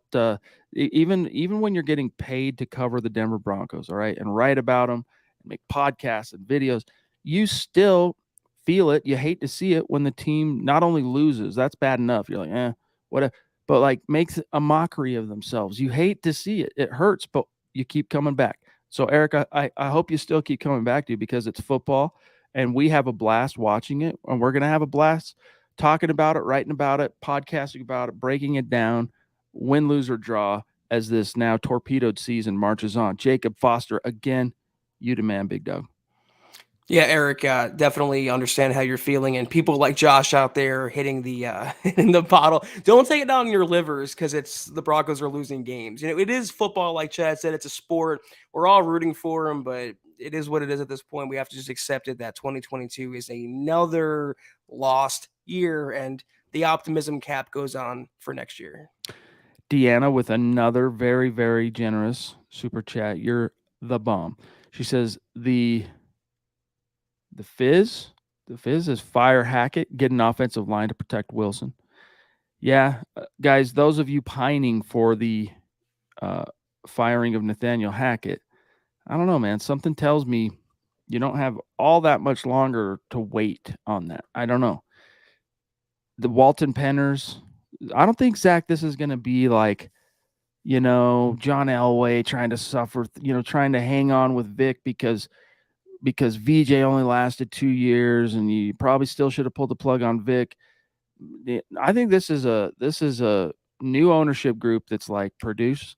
even when you're getting paid to cover the Denver Broncos, all right, and write about them, and make podcasts and videos, you still feel it. You hate to see it when the team not only loses, that's bad enough. You're like, whatever, but like makes a mockery of themselves. You hate to see it. It hurts, but you keep coming back. So, Eric, I hope you still keep coming back to because it's football, and we have a blast watching it, and we're going to have a blast talking about it, writing about it, podcasting about it, breaking it down, win, lose, or draw as this now torpedoed season marches on. Jacob Foster, again, you the man, big dog. Yeah, Eric, definitely understand how you're feeling, and people like Josh out there hitting the bottle. Don't take it down in your livers because it's the Broncos are losing games. It is football, like Chad said. It's a sport. We're all rooting for them, but it is what it is at this point. We have to just accept it that 2022 is another lost year, and the optimism cap goes on for next year. Deanna with another very, very generous super chat. You're the bomb. She says the Fizz is fire Hackett, get an offensive line to protect Wilson. Yeah, guys, those of you pining for the firing of Nathaniel Hackett, I don't know, man. Something tells me you don't have all that much longer to wait on that. I don't know. The Walton Penners, I don't think, Zach, this is going to be like, John Elway trying to suffer, trying to hang on with Vic because VJ only lasted 2 years and you probably still should have pulled the plug on Vic. I think this is a new ownership group that's like, produce.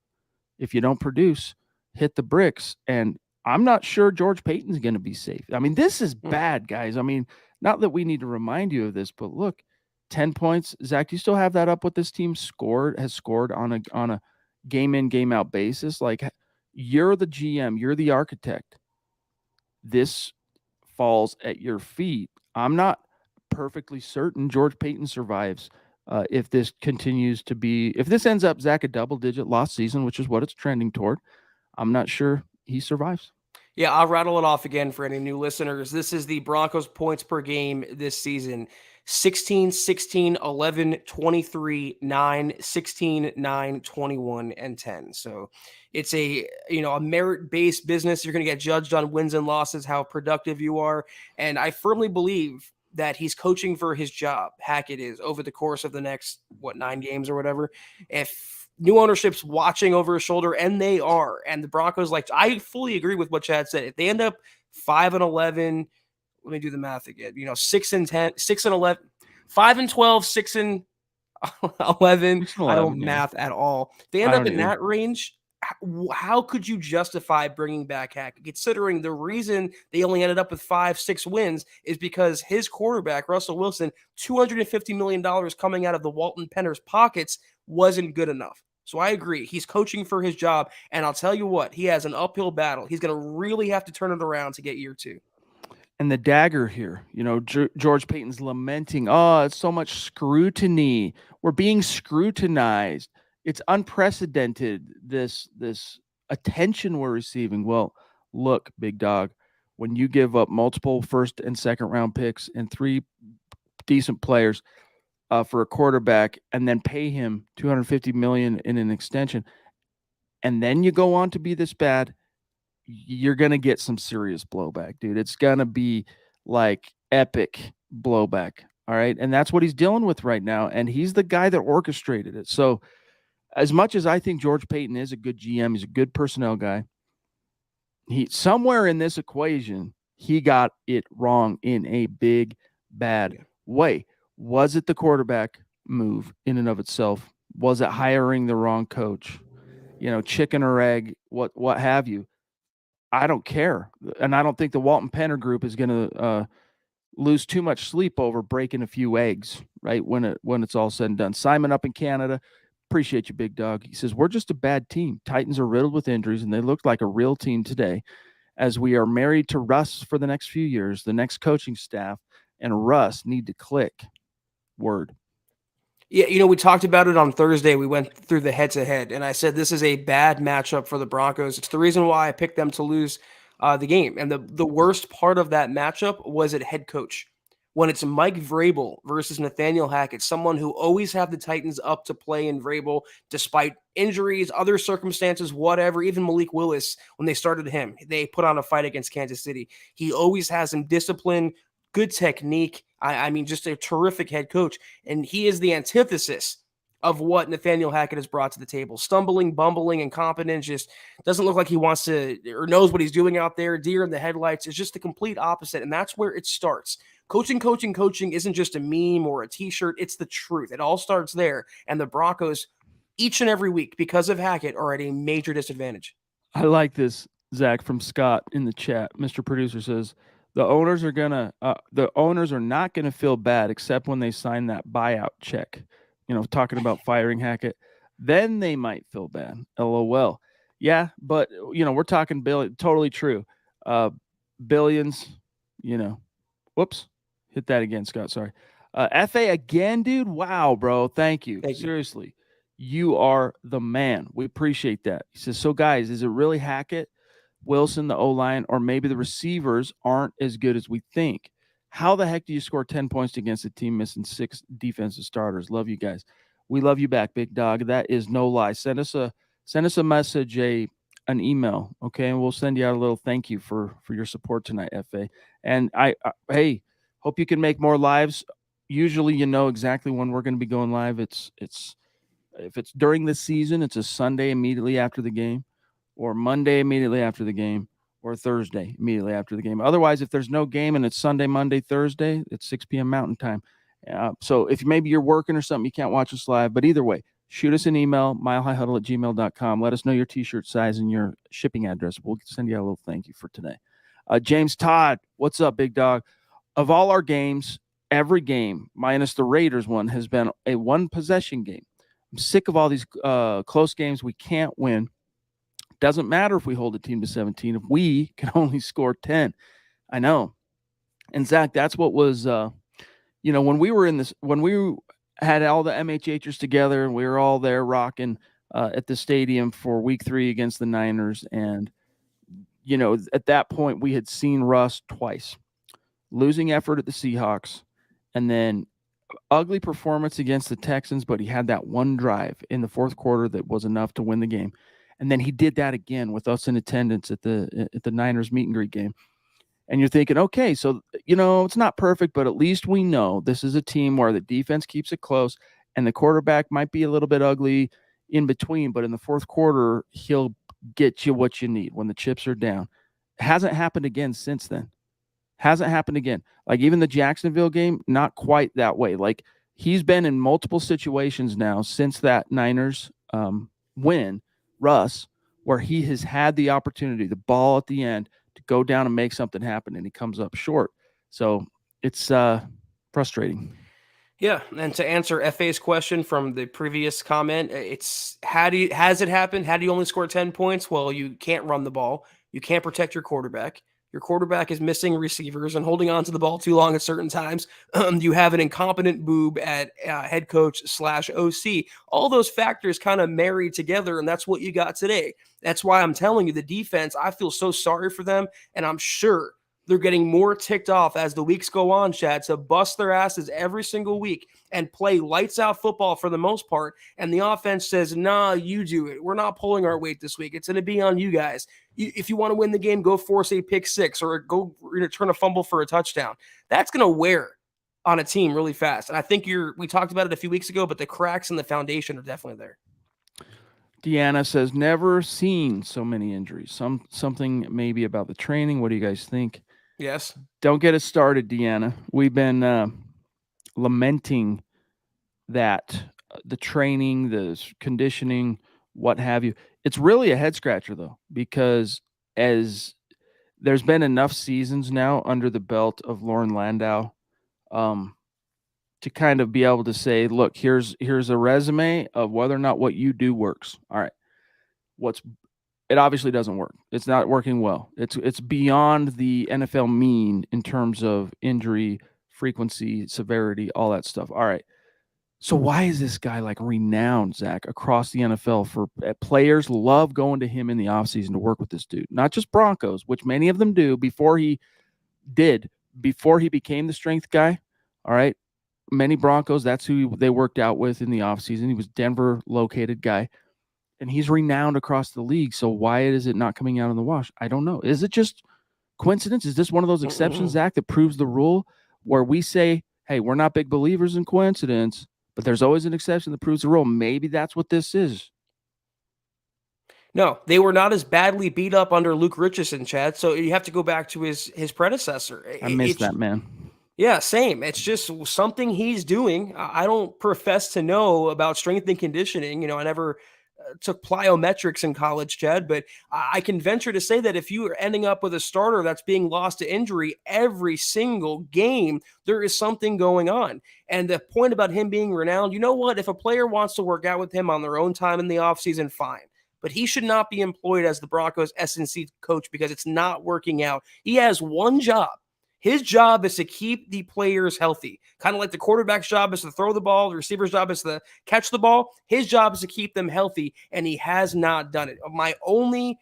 If you don't produce, hit the bricks. And I'm not sure George Payton's going to be safe. I mean, this is bad, guys. I mean, not that we need to remind you of this, but look, 10 points. Zach, do you still have that up? What this team has scored on a game in, game out basis? Like, you're the GM, you're the architect. This falls at your feet. I'm not perfectly certain George Payton survives if this continues to be, if this ends up, Zach, a double-digit loss season, which is what it's trending toward. I'm not sure he survives. Yeah, I'll rattle it off again for any new listeners. This is the Broncos points per game this season. 16, 16, 11, 23, 9, 16, 9, 21, and 10. So it's a merit-based business. You're going to get judged on wins and losses, how productive you are. And I firmly believe that he's coaching for his job. Hackett is over the course of the next, 9 games or whatever. If new ownership's watching over his shoulder, and they are, and the Broncos, I fully agree with what Chad said. If they end up 5-11, let me do the math again. 6-10, 6-11, 5-12, 6-11. I don't math at all. If they end up in that range, How could you justify bringing back Hackett, considering the reason they only ended up with 5-6 wins is because his quarterback, Russell Wilson, $250 million coming out of the Walton Penner's pockets wasn't good enough. So I agree. He's coaching for his job. And I'll tell you what, he has an uphill battle. He's going to really have to turn it around to get year 2. And the dagger here, George Payton's lamenting, oh, it's so much scrutiny. We're being scrutinized. It's unprecedented, this attention we're receiving. Well, look, big dog, when you give up multiple first and second round picks and 3 decent players for a quarterback and then pay him $250 million in an extension, and then you go on to be this bad, you're going to get some serious blowback, dude. It's going to be like epic blowback. All right. And that's what he's dealing with right now. And he's the guy that orchestrated it. So as much as I think George Payton is a good GM, he's a good personnel guy, he somewhere in this equation, he got it wrong in a big, bad way. Was it the quarterback move in and of itself? Was it hiring the wrong coach? Chicken or egg, what have you? I don't care. And I don't think the Walton Penner group is going to lose too much sleep over breaking a few eggs, right? When it's all said and done. Simon up in Canada, appreciate you, big dog. He says, we're just a bad team. Titans are riddled with injuries, and they look like a real team today. As we are married to Russ for the next few years, the next coaching staff and Russ need to click. Word. Yeah, we talked about it on Thursday. We went through the head-to-head, and I said this is a bad matchup for the Broncos. It's the reason why I picked them to lose the game. And the worst part of that matchup was at head coach. When it's Mike Vrabel versus Nathaniel Hackett, someone who always had the Titans up to play in Vrabel, despite injuries, other circumstances, whatever, even Malik Willis, when they started him, they put on a fight against Kansas City. He always has some discipline, good technique. I mean, just a terrific head coach. And he is the antithesis of what Nathaniel Hackett has brought to the table. Stumbling, bumbling, incompetent, just doesn't look like he wants to or knows what he's doing out there. Deer in the headlights. It's just the complete opposite. And that's where it starts. Coaching isn't just a meme or a t-shirt. It's the truth. It all starts there. And the Broncos, each and every week, because of Hackett, are at a major disadvantage. I like this, Zach, from Scott in the chat. Mr. Producer says, the owners are not gonna feel bad except when they sign that buyout check. Talking about firing Hackett, then they might feel bad. LOL. Yeah, but we're talking billion. Totally true. Billions. Whoops. Hit that again, Scott. Sorry. FA again, dude. Wow, bro. Thank you. Seriously, you are the man. We appreciate that. He says, so guys, is it really Hackett, Wilson, the O-line, or maybe the receivers aren't as good as we think? How the heck do you score 10 points against a team missing 6 defensive starters? Love you guys. We love you back, big dog. That is no lie. Send us a message, an email, okay? And we'll send you out a little thank you for your support tonight, FA. And hey, hope you can make more lives. Usually, exactly when we're going to be going live. It's if it's during the season, it's a Sunday immediately after the game, or Monday immediately after the game, or Thursday immediately after the game. Otherwise, if there's no game and it's Sunday, Monday, Thursday, it's 6 p.m. Mountain Time. So if maybe you're working or something, you can't watch us live. But either way, shoot us an email, milehighhuddle@gmail.com. Let us know your T-shirt size and your shipping address. We'll send you a little thank you for today. James Todd, what's up, big dog? Of all our games, every game, minus the Raiders one, has been a one-possession game. I'm sick of all these close games we can't win. Doesn't matter if we hold a team to 17 if we can only score 10. I know. And Zach, that's what was, when we had all the MHHers together and we were all there rocking at the stadium for week 3 against the Niners. And, at that point we had seen Russ twice, losing effort at the Seahawks, and then ugly performance against the Texans. But he had that one drive in the fourth quarter that was enough to win the game. And then he did that again with us in attendance at the Niners meet and greet game. And you're thinking, okay, so, it's not perfect, but at least we know this is a team where the defense keeps it close and the quarterback might be a little bit ugly in between, but in the fourth quarter, he'll get you what you need when the chips are down. It hasn't happened again since then. Hasn't happened again. Like even the Jacksonville game, not quite that way. Like he's been in multiple situations now since that Niners win, Russ, where he has had the opportunity, the ball at the end, to go down and make something happen, and he comes up short. So it's frustrating. Yeah, and to answer FA's question from the previous comment, it's has it happened? How do you only score 10 points? Well, you can't run the ball. You can't protect your quarterback. Your quarterback is missing receivers and holding on to the ball too long at certain times. You have an incompetent boob at head coach / OC. All those factors kind of marry together, and that's what you got today. That's why I'm telling you, the defense, I feel so sorry for them, and I'm sure they're getting more ticked off as the weeks go on, Chad, to bust their asses every single week and play lights out football for the most part. And the offense says, nah, you do it. We're not pulling our weight this week. It's going to be on you guys. If you want to win the game, go force a pick six or go return a fumble for a touchdown. That's going to wear on a team really fast. And I think we talked about it a few weeks ago, but the cracks in the foundation are definitely there. Deanna says, never seen so many injuries. Something maybe about the training. What do you guys think? Yes. Don't get us started, Deanna. We've been lamenting that the training, the conditioning, what have you. It's really a head scratcher, though, because as there's been enough seasons now under the belt of Lauren Landau to kind of be able to say, look, here's a resume of whether or not what you do works. All right. It obviously doesn't work. It's not working well. It's beyond the NFL mean in terms of injury frequency, severity, all that stuff. All right. So why is this guy like renowned, Zach, across the NFL for players love going to him in the offseason to work with this dude? Not just Broncos, which many of them do before he became the strength guy. All right. Many Broncos, that's who they worked out with in the offseason. He was Denver located guy. And he's renowned across the league. So why is it not coming out in the wash? I don't know. Is it just coincidence? Is this one of those exceptions, Zach, that proves the rule where we say, hey, we're not big believers in coincidence, but there's always an exception that proves the rule? Maybe that's what this is. No, they were not as badly beat up under Luke Richardson, Chad. So you have to go back to his predecessor. I miss that man. Yeah, same. It's just something he's doing. I don't profess to know about strength and conditioning. I never took plyometrics in college, Chad, but I can venture to say that if you are ending up with a starter that's being lost to injury every single game, there is something going on. And the point about him being renowned, you know what? If a player wants to work out with him on their own time in the offseason, fine. But he should not be employed as the Broncos S&C coach because it's not working out. He has one job. His job is to keep the players healthy. Kind of like the quarterback's job is to throw the ball, the receiver's job is to catch the ball. His job is to keep them healthy, and he has not done it. My only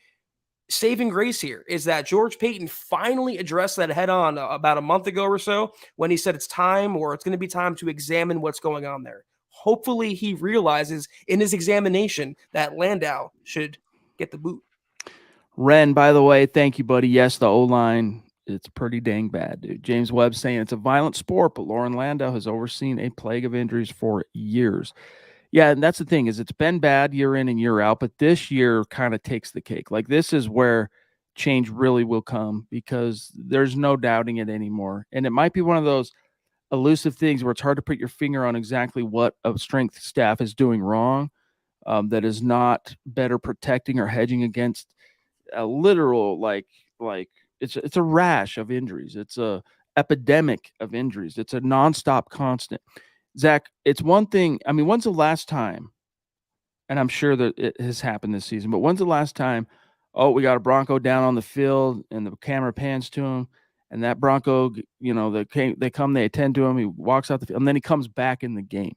saving grace here is that George Paton finally addressed that head on about a month ago or so when he said it's time, or it's going to be time to examine what's going on there. Hopefully he realizes in his examination that Landau should get the boot. Ren, by the way, thank you, buddy. Yes, the O-line, it's pretty dang bad, dude. James Webb saying it's a violent sport, but Lauren Landau has overseen a plague of injuries for years. Yeah, and that's the thing is it's been bad year in and year out, but this year kind of takes the cake. Like this is where change really will come because there's no doubting it anymore. And it might be one of those elusive things where it's hard to put your finger on exactly what a strength staff is doing wrong, that is not better protecting or hedging against a literal like it's a rash of injuries. It's a epidemic of injuries. It's a nonstop constant. Zach, it's one thing. I mean, when's the last time? And I'm sure that it has happened this season, but when's the last time? Oh, we got a Bronco down on the field and the camera pans to him. And that Bronco, they come, they attend to him. He walks out the field, and then he comes back in the game.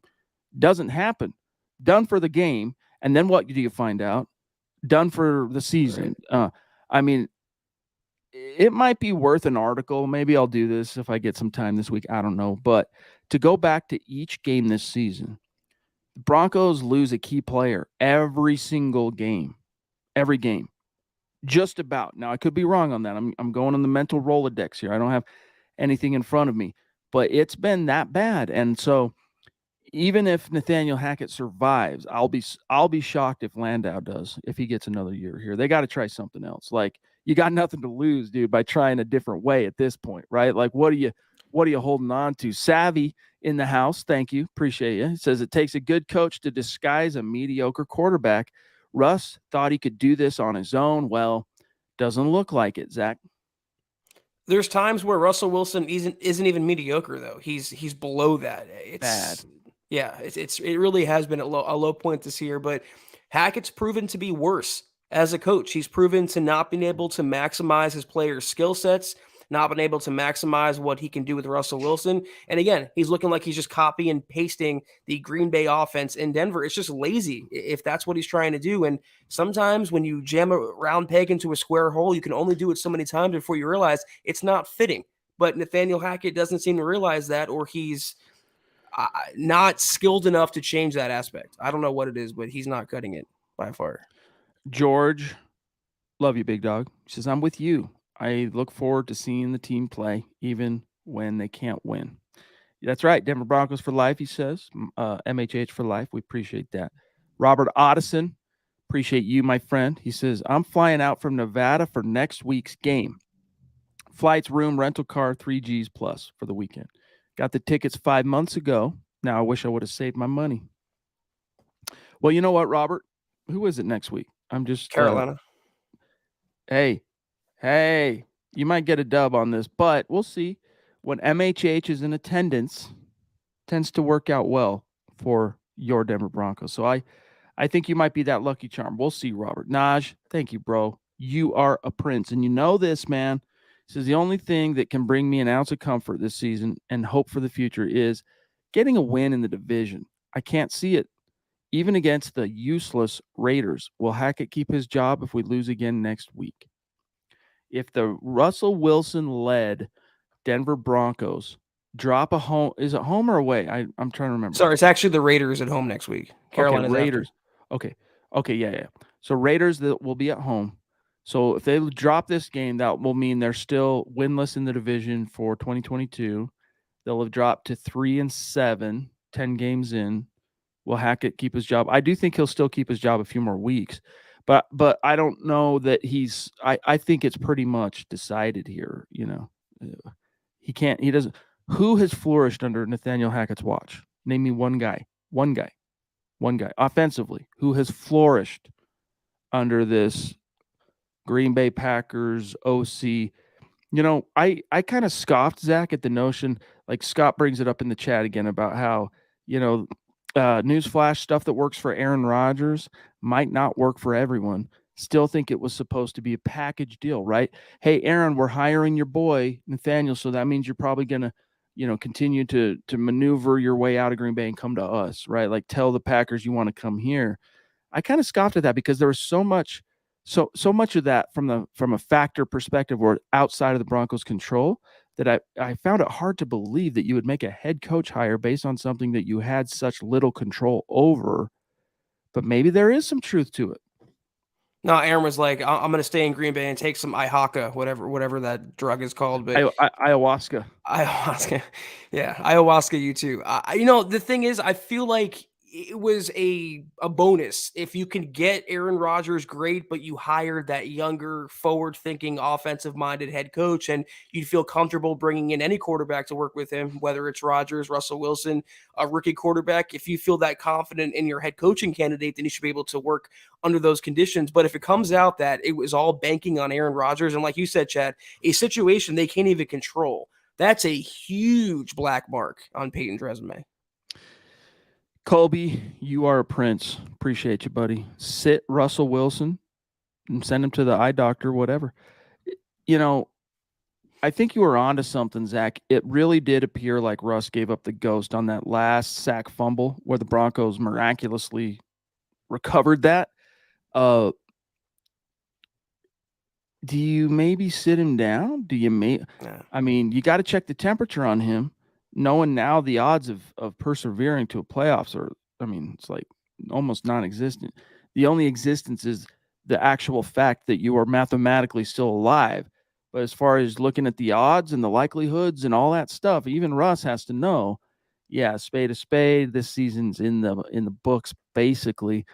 Doesn't happen. Done for the game. And then what do you find out? Done for the season. Right. I mean, it might be worth an article. Maybe I'll do this if I get some time this week. I don't know. But to go back to each game this season, the Broncos lose a key player every single game. Every game. Just about. Now, I could be wrong on that. I'm going on the mental Rolodex here. I don't have anything in front of me. But it's been that bad. And so even if Nathaniel Hackett survives, I'll be shocked if Landau does, if he gets another year here. They got to try something else. Like, you got nothing to lose, dude, by trying a different way at this point, right? Like, what are you holding on to? Savvy in the house, thank you, appreciate you. It says it takes a good coach to disguise a mediocre quarterback. Russ thought he could do this on his own. Well, doesn't look like it, Zach. There's times where Russell Wilson isn't even mediocre though. He's below that. Bad. It really has been a low point this year, but Hackett's proven to be worse as a coach. He's proven to not being able to maximize his players' skill sets, not been able to maximize what he can do with Russell Wilson. And again, he's looking like he's just copy and pasting the Green Bay offense in Denver. It's just lazy if that's what he's trying to do. And sometimes when you jam a round peg into a square hole, you can only do it so many times before you realize it's not fitting. But Nathaniel Hackett doesn't seem to realize that, or he's not skilled enough to change that aspect. I don't know what it is, but he's not cutting it by far. George, love you, big dog. He says, I'm with you. I look forward to seeing the team play, even when they can't win. That's right. Denver Broncos for life, he says. MHH for life. We appreciate that. Robert Otteson, appreciate you, my friend. He says, I'm flying out from Nevada for next week's game. Flights, room, rental car, 3Gs plus for the weekend. Got the tickets 5 months ago. Now I wish I would have saved my money. Well, you know what, Robert? Who is it next week? I'm just Carolina. Hey, you might get a dub on this, but we'll see. When MHH is in attendance, tends to work out well for your Denver Broncos. So I think you might be that lucky charm. We'll see, Robert. Naj, thank you, bro. You are a prince. And you know this, man. This is the only thing that can bring me an ounce of comfort this season and hope for the future is getting a win in the division. I can't see it. Even against the useless Raiders. Will Hackett keep his job if we lose again next week? If the Russell Wilson-led Denver Broncos drop a home, is it home or away? I'm trying to remember. Sorry, it's actually the Raiders at home next week. Carolina's Raiders. After. Okay, yeah. So Raiders that will be at home. So if they drop this game, that will mean they're still winless in the division for 2022. They'll have dropped to 3-7, 10 games in. Will Hackett keep his job? I do think he'll still keep his job a few more weeks. But I don't know that he's I think it's pretty much decided here, you know. He doesn't. Who has flourished under Nathaniel Hackett's watch? Name me one guy offensively who has flourished under this Green Bay Packers OC. You know, I kind of scoffed, Zach, at the notion, like Scott brings it up in the chat again about how, you know, newsflash, stuff that works for Aaron Rodgers might not work for everyone. Still think it was supposed to be a package deal, right? Hey, Aaron, we're hiring your boy, Nathaniel, so that means you're probably going to, you know, continue to maneuver your way out of Green Bay and come to us, right? Like tell the Packers you want to come here. I kind of scoffed at that because there was so much of that from a factor perspective or outside of the Broncos' control that I found it hard to believe that you would make a head coach hire based on something that you had such little control over. But maybe there is some truth to it. No, Aaron was like, I'm going to stay in Green Bay and take some ayahuasca, whatever that drug is called. But ayahuasca. Yeah, ayahuasca, you too. You know, the thing is, I feel like it was a bonus if you can get Aaron Rodgers, great, but you hired that younger, forward-thinking, offensive-minded head coach, and you'd feel comfortable bringing in any quarterback to work with him, whether it's Rodgers, Russell Wilson, a rookie quarterback. If you feel that confident in your head coaching candidate, then you should be able to work under those conditions. But if it comes out that it was all banking on Aaron Rodgers, and like you said, Chad, a situation they can't even control, that's a huge black mark on Peyton's resume. Colby, you are a prince. Appreciate you, buddy. Sit Russell Wilson and send him to the eye doctor, whatever. You know, I think you were onto something, Zach. It really did appear like Russ gave up the ghost on that last sack fumble where the Broncos miraculously recovered that. Do you maybe sit him down? I mean, you got to check the temperature on him. Knowing now the odds of persevering to a playoffs are, I mean, it's like almost non-existent. The only existence is the actual fact that you are mathematically still alive. But as far as looking at the odds and the likelihoods and all that stuff, even Russ has to know, yeah, spade a spade. This season's in the books, basically.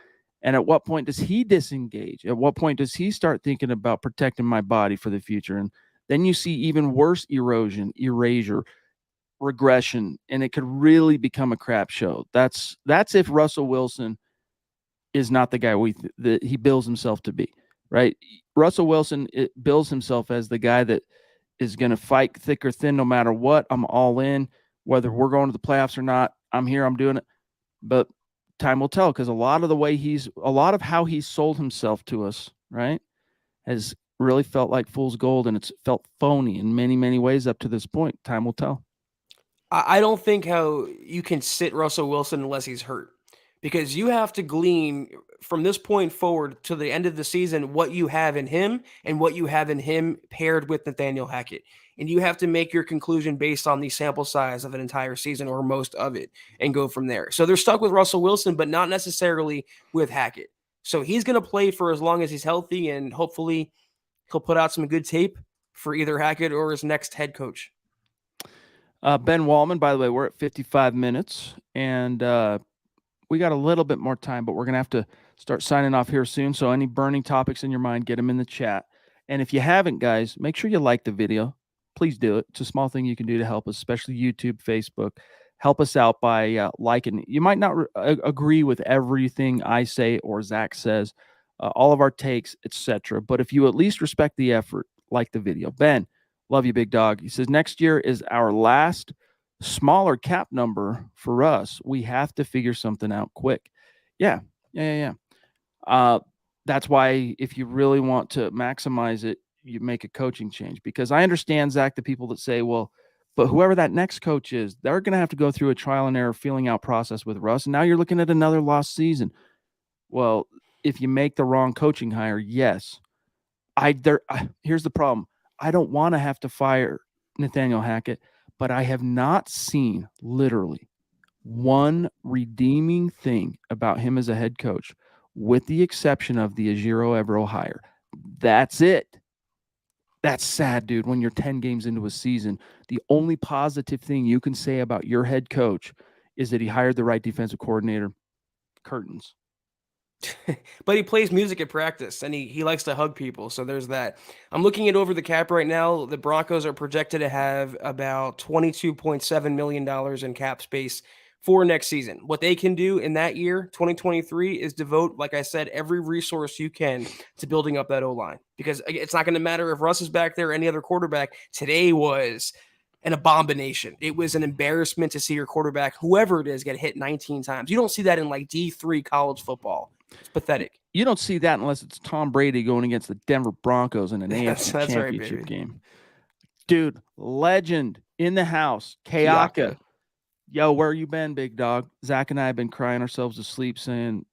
And at what point does he disengage? At what point does he start thinking about protecting my body for the future? And then you see even worse erosion, erasure, regression, and it could really become a crap show. That's if Russell Wilson is not the guy that he bills himself to be, right? Russell Wilson bills himself as the guy that is going to fight thick or thin no matter what. I'm all in, whether we're going to the playoffs or not. I'm here, I'm doing it. But time will tell, because a lot of how he's sold himself to us, right, has really felt like fool's gold, and it's felt phony in many, many ways up to this point. Time will tell. I don't think how you can sit Russell Wilson unless he's hurt, because you have to glean from this point forward to the end of the season what you have in him and what you have in him paired with Nathaniel Hackett. And you have to make your conclusion based on the sample size of an entire season or most of it and go from there. So they're stuck with Russell Wilson, but not necessarily with Hackett. So he's going to play for as long as he's healthy, and hopefully he'll put out some good tape for either Hackett or his next head coach. Ben Wallman, by the way, we're at 55 minutes, and we got a little bit more time, but we're going to have to start signing off here soon. So any burning topics in your mind, get them in the chat. And if you haven't, guys, make sure you like the video. Please do it. It's a small thing you can do to help us, especially YouTube, Facebook. Help us out by liking. You might not agree with everything I say or Zach says, all of our takes, etc. But if you at least respect the effort, like the video. Ben, love you, big dog. He says, next year is our last smaller cap number for us. We have to figure something out quick. Yeah. That's why if you really want to maximize it, you make a coaching change. Because I understand, Zach, the people that say, well, but whoever that next coach is, they're going to have to go through a trial and error feeling out process with Russ. And now you're looking at another lost season. Well, if you make the wrong coaching hire, yes. Here's the problem. I don't want to have to fire Nathaniel Hackett, but I have not seen literally one redeeming thing about him as a head coach, with the exception of the Ejiro Evero hire. That's it. That's sad, dude. When you're 10 games into a season, the only positive thing you can say about your head coach is that he hired the right defensive coordinator. Curtains. But he plays music at practice, and he likes to hug people. So there's that. I'm looking at over the cap right now. The Broncos are projected to have about $22.7 million in cap space for next season. What they can do in that year, 2023, is devote, like I said, every resource you can to building up that O-line. Because it's not going to matter if Russ is back there or any other quarterback. Today was an abomination. It was an embarrassment to see your quarterback, whoever it is, get hit 19 times. You don't see that in like D3 college football. It's pathetic. You don't see that unless it's Tom Brady going against the Denver Broncos in an AFC championship game. Dude, legend in the house. Kayaka. Yo, where you been, big dog? Zach and I have been crying ourselves to sleep saying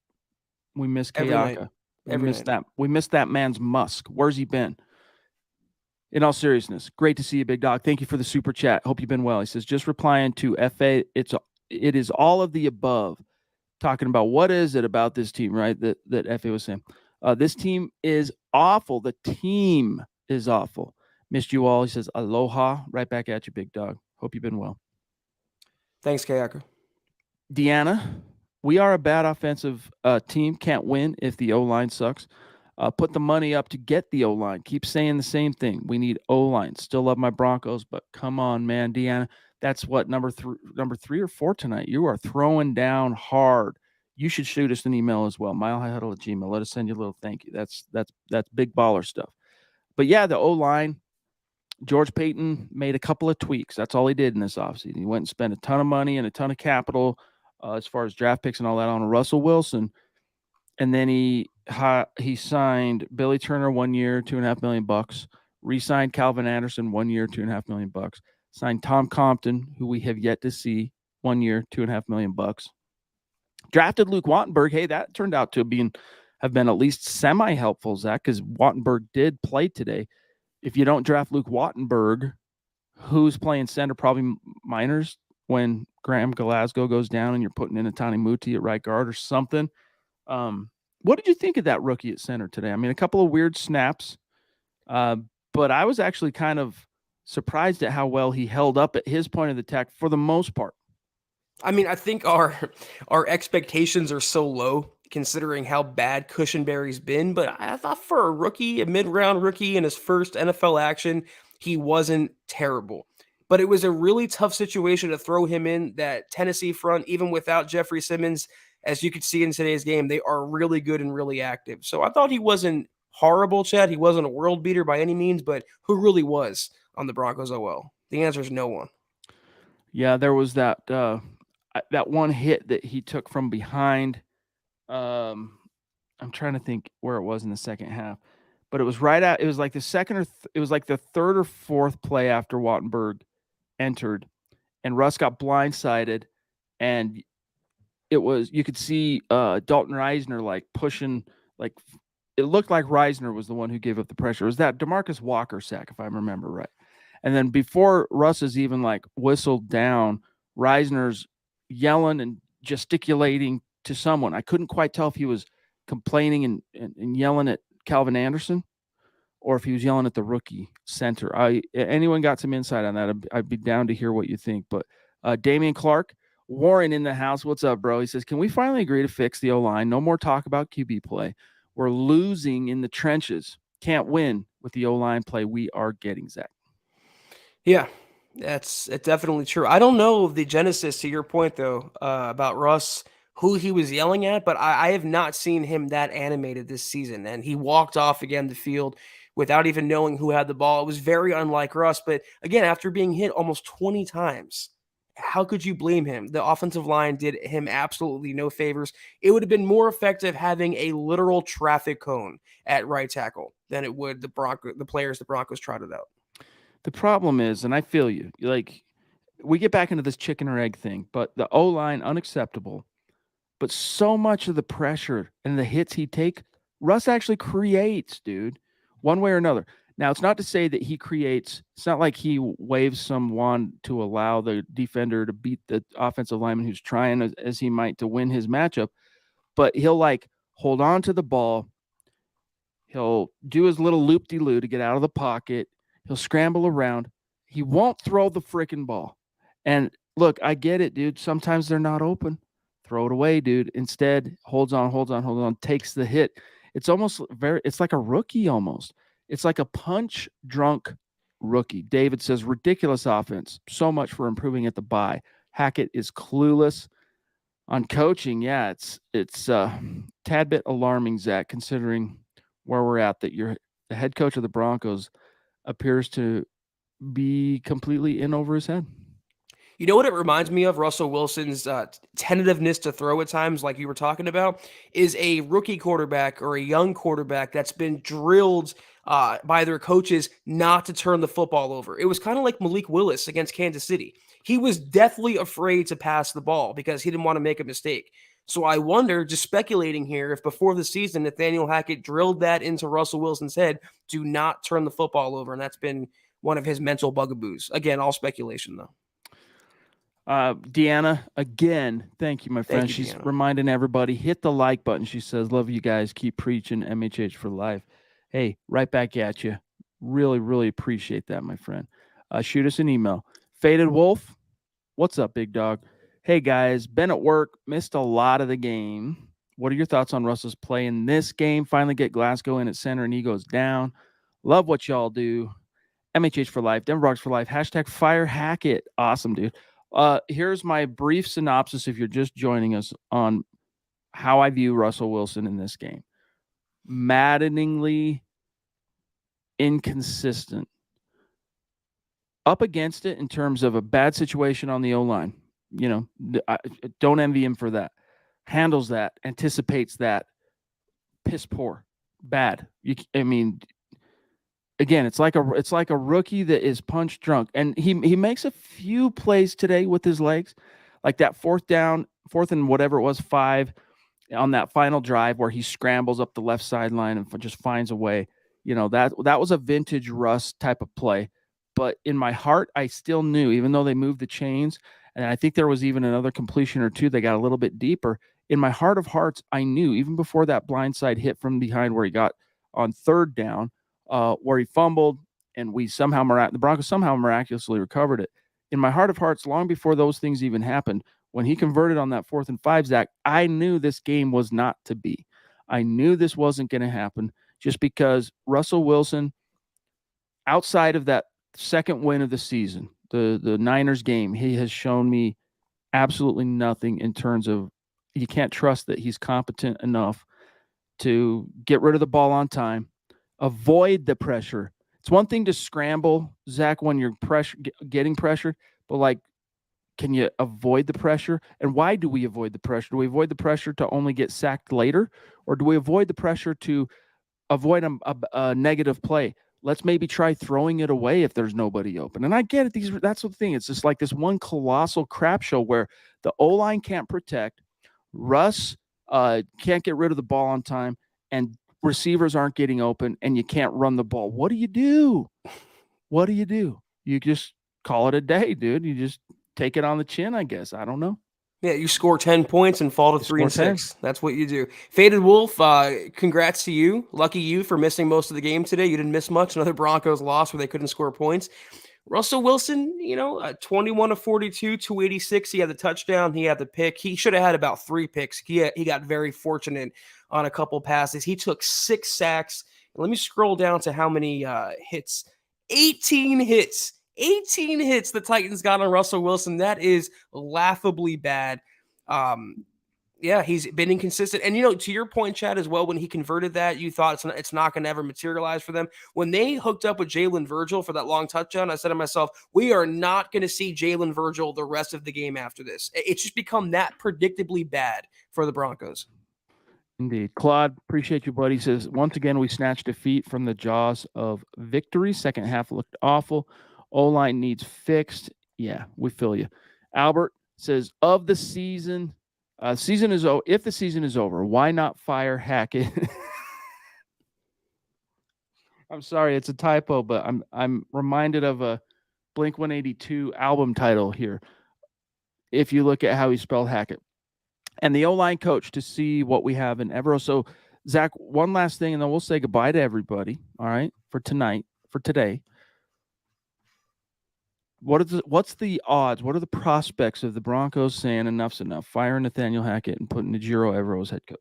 we miss Kayaka. We missed that man's musk. Where's he been? In all seriousness, great to see you, big dog. Thank you for the super chat. Hope you've been well. He says, just replying to FA, it is all of the above. Talking about what is it about this team, right? That FA was saying. This team is awful. The team is awful. Missed you all. He says, aloha. Right back at you, big dog. Hope you've been well. Thanks, Kayaka. Deanna, we are a bad offensive team. Can't win if the O-line sucks. Put the money up to get the O-line. Keep saying the same thing. We need O-line. Still love my Broncos, but come on, man, Deanna. That's what, number 3 or 4 tonight. You are throwing down hard. You should shoot us an email as well. milehighhuddle@gmail. Let us send you a little thank you. That's big baller stuff. But yeah, the O-line, George Payton made a couple of tweaks. That's all he did in this offseason. He went and spent a ton of money and a ton of capital as far as draft picks and all that on Russell Wilson. And then he signed Billy Turner 1 year, $2.5 million. Re-signed Calvin Anderson 1 year, $2.5 million. Signed Tom Compton, who we have yet to see, 1 year, $2.5 million. Drafted Luke Wattenberg. Hey, that turned out to have been at least semi-helpful, Zach, because Wattenberg did play today. If you don't draft Luke Wattenberg, who's playing center? Probably Miners when Graham Glasgow goes down and you're putting in a Tani Muti at right guard or something. What did you think of that rookie at center today? I mean, a couple of weird snaps, but I was actually kind of surprised at how well he held up at his point of attack for the most part. I mean, I think our expectations are so low considering how bad Cushenberry's been, but I thought for a rookie, a mid-round rookie in his first NFL action, he wasn't terrible. But it was a really tough situation to throw him in that Tennessee front, even without Jeffrey Simmons. as you could see in today's game, they are really good and really active. So I thought he wasn't horrible, Chad. He wasn't a world beater by any means, but who really was on the Broncos OL? The answer is no one. Yeah, there was that one hit that he took from behind. I'm trying to think where it was in the second half, but it was right at. It was like the second or it was like the third or fourth play after Wattenberg entered, and Russ got blindsided, and it was you could see Dalton Reisner like pushing like. It looked like Reisner was the one who gave up the pressure. It was that DeMarcus Walker sack, if I remember right. And then before Russ is even like whistled down, Reisner's yelling and gesticulating to someone. I couldn't quite tell if he was complaining and yelling at Calvin Anderson or if he was yelling at the rookie center. Anyone got some insight on that, I'd be down to hear what you think. But Damian Clark, Warren in the house. What's up, bro? He says, can we finally agree to fix the O-line? No more talk about QB play. We're losing in the trenches. Can't win with the O-line play we are getting, Zach. Yeah, that's definitely true. I don't know the genesis to your point, though, about Russ, who he was yelling at, but I have not seen him that animated this season. And he walked off again the field without even knowing who had the ball. It was very unlike Russ. But again, after being hit almost 20 times, how could you blame him? The offensive line did him absolutely no favors. It would have been more effective having a literal traffic cone at right tackle than it would the players the Broncos trotted out. The problem is, and I feel you, like we get back into this chicken or egg thing, but the O-line, unacceptable. But so much of the pressure and the hits he take, Russ actually creates, dude, one way or another. Now, it's not to say that he creates. It's not like he waves some wand to allow the defender to beat the offensive lineman who's trying as he might to win his matchup. But he'll like hold on to the ball. He'll do his little loop-de-loo to get out of the pocket. He'll scramble around. He won't throw the freaking ball. And look, I get it, dude. Sometimes they're not open. Throw it away, dude. Instead, holds on, takes the hit. It's almost it's like a rookie almost. It's like a punch drunk rookie. David says, ridiculous offense. So much for improving at the bye. Hackett is clueless on coaching. Yeah, it's tad bit alarming, Zach, considering where we're at, that the head coach of the Broncos appears to be completely in over his head. You know what it reminds me of? Russell Wilson's tentativeness to throw at times, like you were talking about, is a rookie quarterback or a young quarterback that's been drilled by their coaches not to turn the football over. It was kind of like Malik Willis against Kansas City. He was deathly afraid to pass the ball because he didn't want to make a mistake. So I wonder, just speculating here, if before the season, Nathaniel Hackett drilled that into Russell Wilson's head, do not turn the football over. And that's been one of his mental bugaboos. Again, all speculation, though. Deanna, again, thank you, my friend. She's reminding everybody, hit the like button. She says, love you guys. Keep preaching MHH for life. Hey, right back at you. Really, really appreciate that, my friend. Shoot us an email. Faded Wolf, what's up, big dog? Hey, guys, been at work, missed a lot of the game. What are your thoughts on Russell's play in this game? Finally get Glasgow in at center and he goes down. Love what y'all do. MHH for life, Denver Broncos for life. Hashtag fire Hackett. Awesome, dude. Here's my brief synopsis if you're just joining us on how I view Russell Wilson in this game. Maddeningly inconsistent. Up against it in terms of a bad situation on the O-line. You know, I don't envy him for that. Handles that, anticipates that. Piss poor. Bad. Again, it's like a rookie that is punch drunk, and he makes a few plays today with his legs, like that fourth and whatever it was 5 on that final drive where he scrambles up the left sideline and just finds a way. You know, that was a vintage Russ type of play, but in my heart, I still knew, even though they moved the chains, and I think there was even another completion or two that got a little bit deeper. In my heart of hearts, I knew even before that blindside hit from behind where he got on third down. Where he fumbled, and the Broncos somehow miraculously recovered it. In my heart of hearts, long before those things even happened, when he converted on that 4th and 5, Zach, I knew this game was not to be. I knew this wasn't going to happen just because Russell Wilson, outside of that second win of the season, the Niners game, he has shown me absolutely nothing in terms of You can't trust that he's competent enough to get rid of the ball on time, avoid the pressure. It's one thing to scramble, Zach, when you're getting pressured, but like, can you avoid the pressure? And why do we avoid the pressure? Do we avoid the pressure to only get sacked later? Or do we avoid the pressure to avoid a negative play? Let's maybe try throwing it away if there's nobody open. And I get it. That's the thing. It's just like this one colossal crap show where the O-line can't protect, Russ can't get rid of the ball on time, and receivers aren't getting open, and you can't run the ball. What do you do? What do you do? You just call it a day, dude. You just take it on the chin, I guess. I don't know. Yeah, you score 10 points and fall to 3-6. That's what you do. Faded Wolf, congrats to you. Lucky you for missing most of the game today. You didn't miss much. Another Broncos loss where they couldn't score points. Russell Wilson, 21 of 42, 286. He had the touchdown. He had the pick. He should have had about 3 picks. He got very fortunate on a couple passes. He took 6 sacks. Let me scroll down to how many hits. 18 hits. 18 hits the Titans got on Russell Wilson. That is laughably bad. Yeah, he's been inconsistent. And, to your point, Chad, as well, when he converted that, you thought it's not going to ever materialize for them. When they hooked up with Jalen Virgil for that long touchdown, I said to myself, we are not going to see Jalen Virgil the rest of the game after this. It's just become that predictably bad for the Broncos. Indeed. Claude, appreciate you, buddy. Says, once again, we snatched defeat from the jaws of victory. Second half looked awful. O-line needs fixed. Yeah, we feel you. Albert says, of the season, if the season is over, why not fire Hackett? I'm sorry, it's a typo, but I'm reminded of a Blink-182 album title here. If you look at how he spelled Hackett. And the O-line coach to see what we have in Evero. So, Zach, one last thing, and then we'll say goodbye to everybody, all right, for today. What's the odds? What are the prospects of the Broncos saying enough's enough, firing Nathaniel Hackett and putting Ejiro Evero as head coach?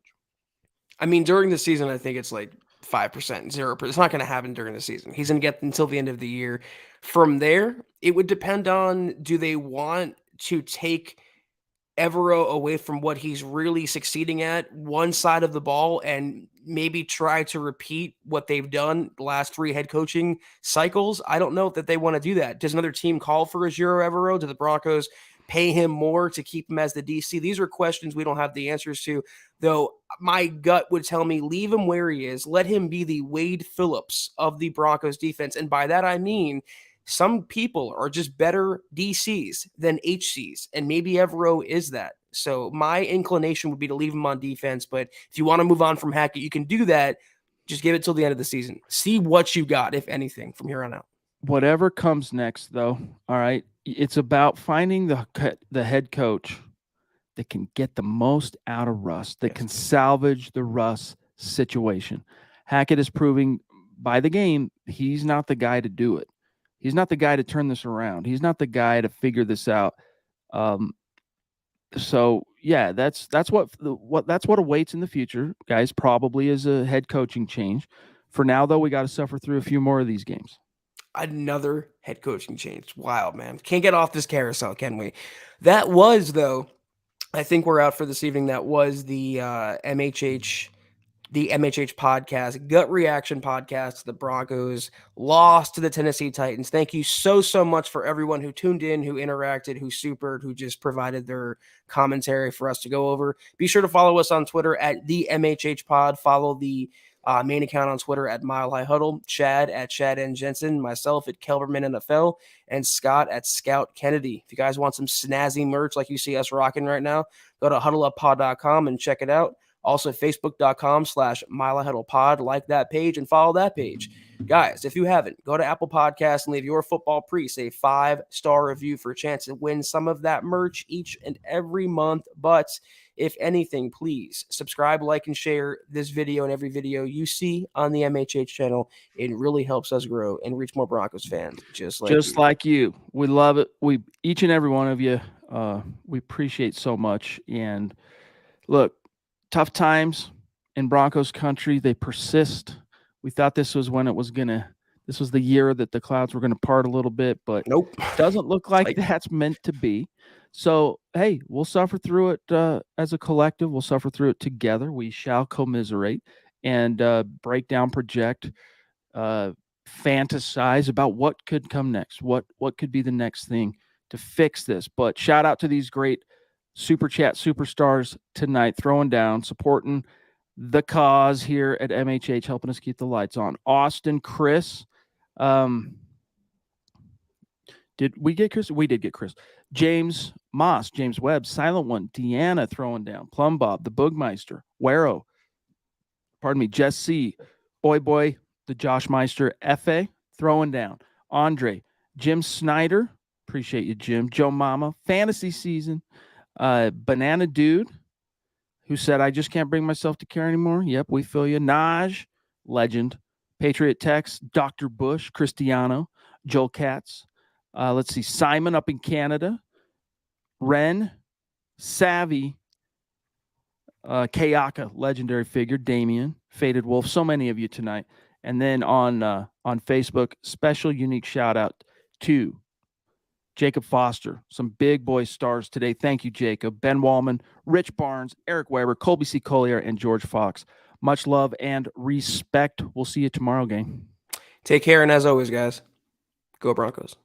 I mean, during the season, I think it's like 5%, 0%. It's not going to happen during the season. He's going to get until the end of the year. From there, it would depend on, do they want to take Evero away from what he's really succeeding at, one side of the ball, and maybe try to repeat what they've done the last 3 head coaching cycles? I don't know that they want to do that. Does another team call for Ejiro Evero? Do the Broncos pay him more to keep him as the DC? These are questions we don't have the answers to, though my gut would tell me leave him where he is. Let him be the Wade Phillips of the Broncos defense. And by that, I mean, some people are just better DCs than HCs, and maybe Evero is that. So my inclination would be to leave him on defense, but if you want to move on from Hackett, you can do that. Just give it till the end of the season. See what you got, if anything, from here on out. Whatever comes next, though, all right, it's about finding the head coach that can get the most out of Russ, that can salvage the Russ situation. Hackett is proving by the game he's not the guy to do it. He's not the guy to turn this around. He's not the guy to figure this out. So yeah, that's what awaits in the future, guys. Probably is a head coaching change. For now, though, we got to suffer through a few more of these games. Another head coaching change. Wild, man. Can't get off this carousel, can we? That was, though, I think we're out for this evening. That was the MHH podcast, gut reaction podcast. The Broncos lost to the Tennessee Titans. Thank you so much for everyone who tuned in, who interacted, who supered, who just provided their commentary for us to go over. Be sure to follow us on Twitter at the MHH pod. Follow the main account on Twitter at Mile High Huddle, Chad at Chad and Jensen, myself at Kelberman NFL, and Scott at Scout Kennedy. If you guys want some snazzy merch like you see us rocking right now, go to huddleuppod.com and check it out. Also, facebook.com/MileHuddlePod. Like that page and follow that page. Guys, if you haven't, go to Apple Podcasts and leave your football priest a 5-star review for a chance to win some of that merch each and every month. But if anything, please subscribe, like, and share this video and every video you see on the MHH channel. It really helps us grow and reach more Broncos fans just like you. We love it. Each and every one of you, we appreciate so much. And look, tough times in Broncos country, they persist. We thought this was when it was going to This was the year that the clouds were going to part a little bit, but Nope. doesn't look like that's meant to be. So, hey, we'll suffer through it as a collective. We'll suffer through it together. We shall commiserate and break down, project, fantasize about what could come next, what could be the next thing to fix this. But shout out to these great Super Chat superstars tonight, throwing down, supporting the cause here at MHH, helping us keep the lights on. Austin, Chris. Did we get Chris? We did get Chris. James Moss, James Webb, Silent One, Deanna throwing down, Plum Bob, the Boogmeister, Wero, pardon me, Jess C, Boy Boy, the Josh Meister, F.A. throwing down, Andre, Jim Snyder, appreciate you, Jim, Joe Mama, Fantasy Season, Banana Dude, who said, I just can't bring myself to care anymore. Yep, we feel you. Naj, legend, Patriot Tex, Dr. Bush, Cristiano, Joel Katz. Let's see, Simon up in Canada, Ren, Savvy, Kayaka, legendary figure, Damien, Faded Wolf, so many of you tonight. And then on Facebook, special unique shout out to Jacob Foster, some big boy stars today. Thank you, Jacob. Ben Wallman, Rich Barnes, Eric Weber, Colby C. Collier, and George Fox. Much love and respect. We'll see you tomorrow, gang. Take care, and as always, guys, go Broncos.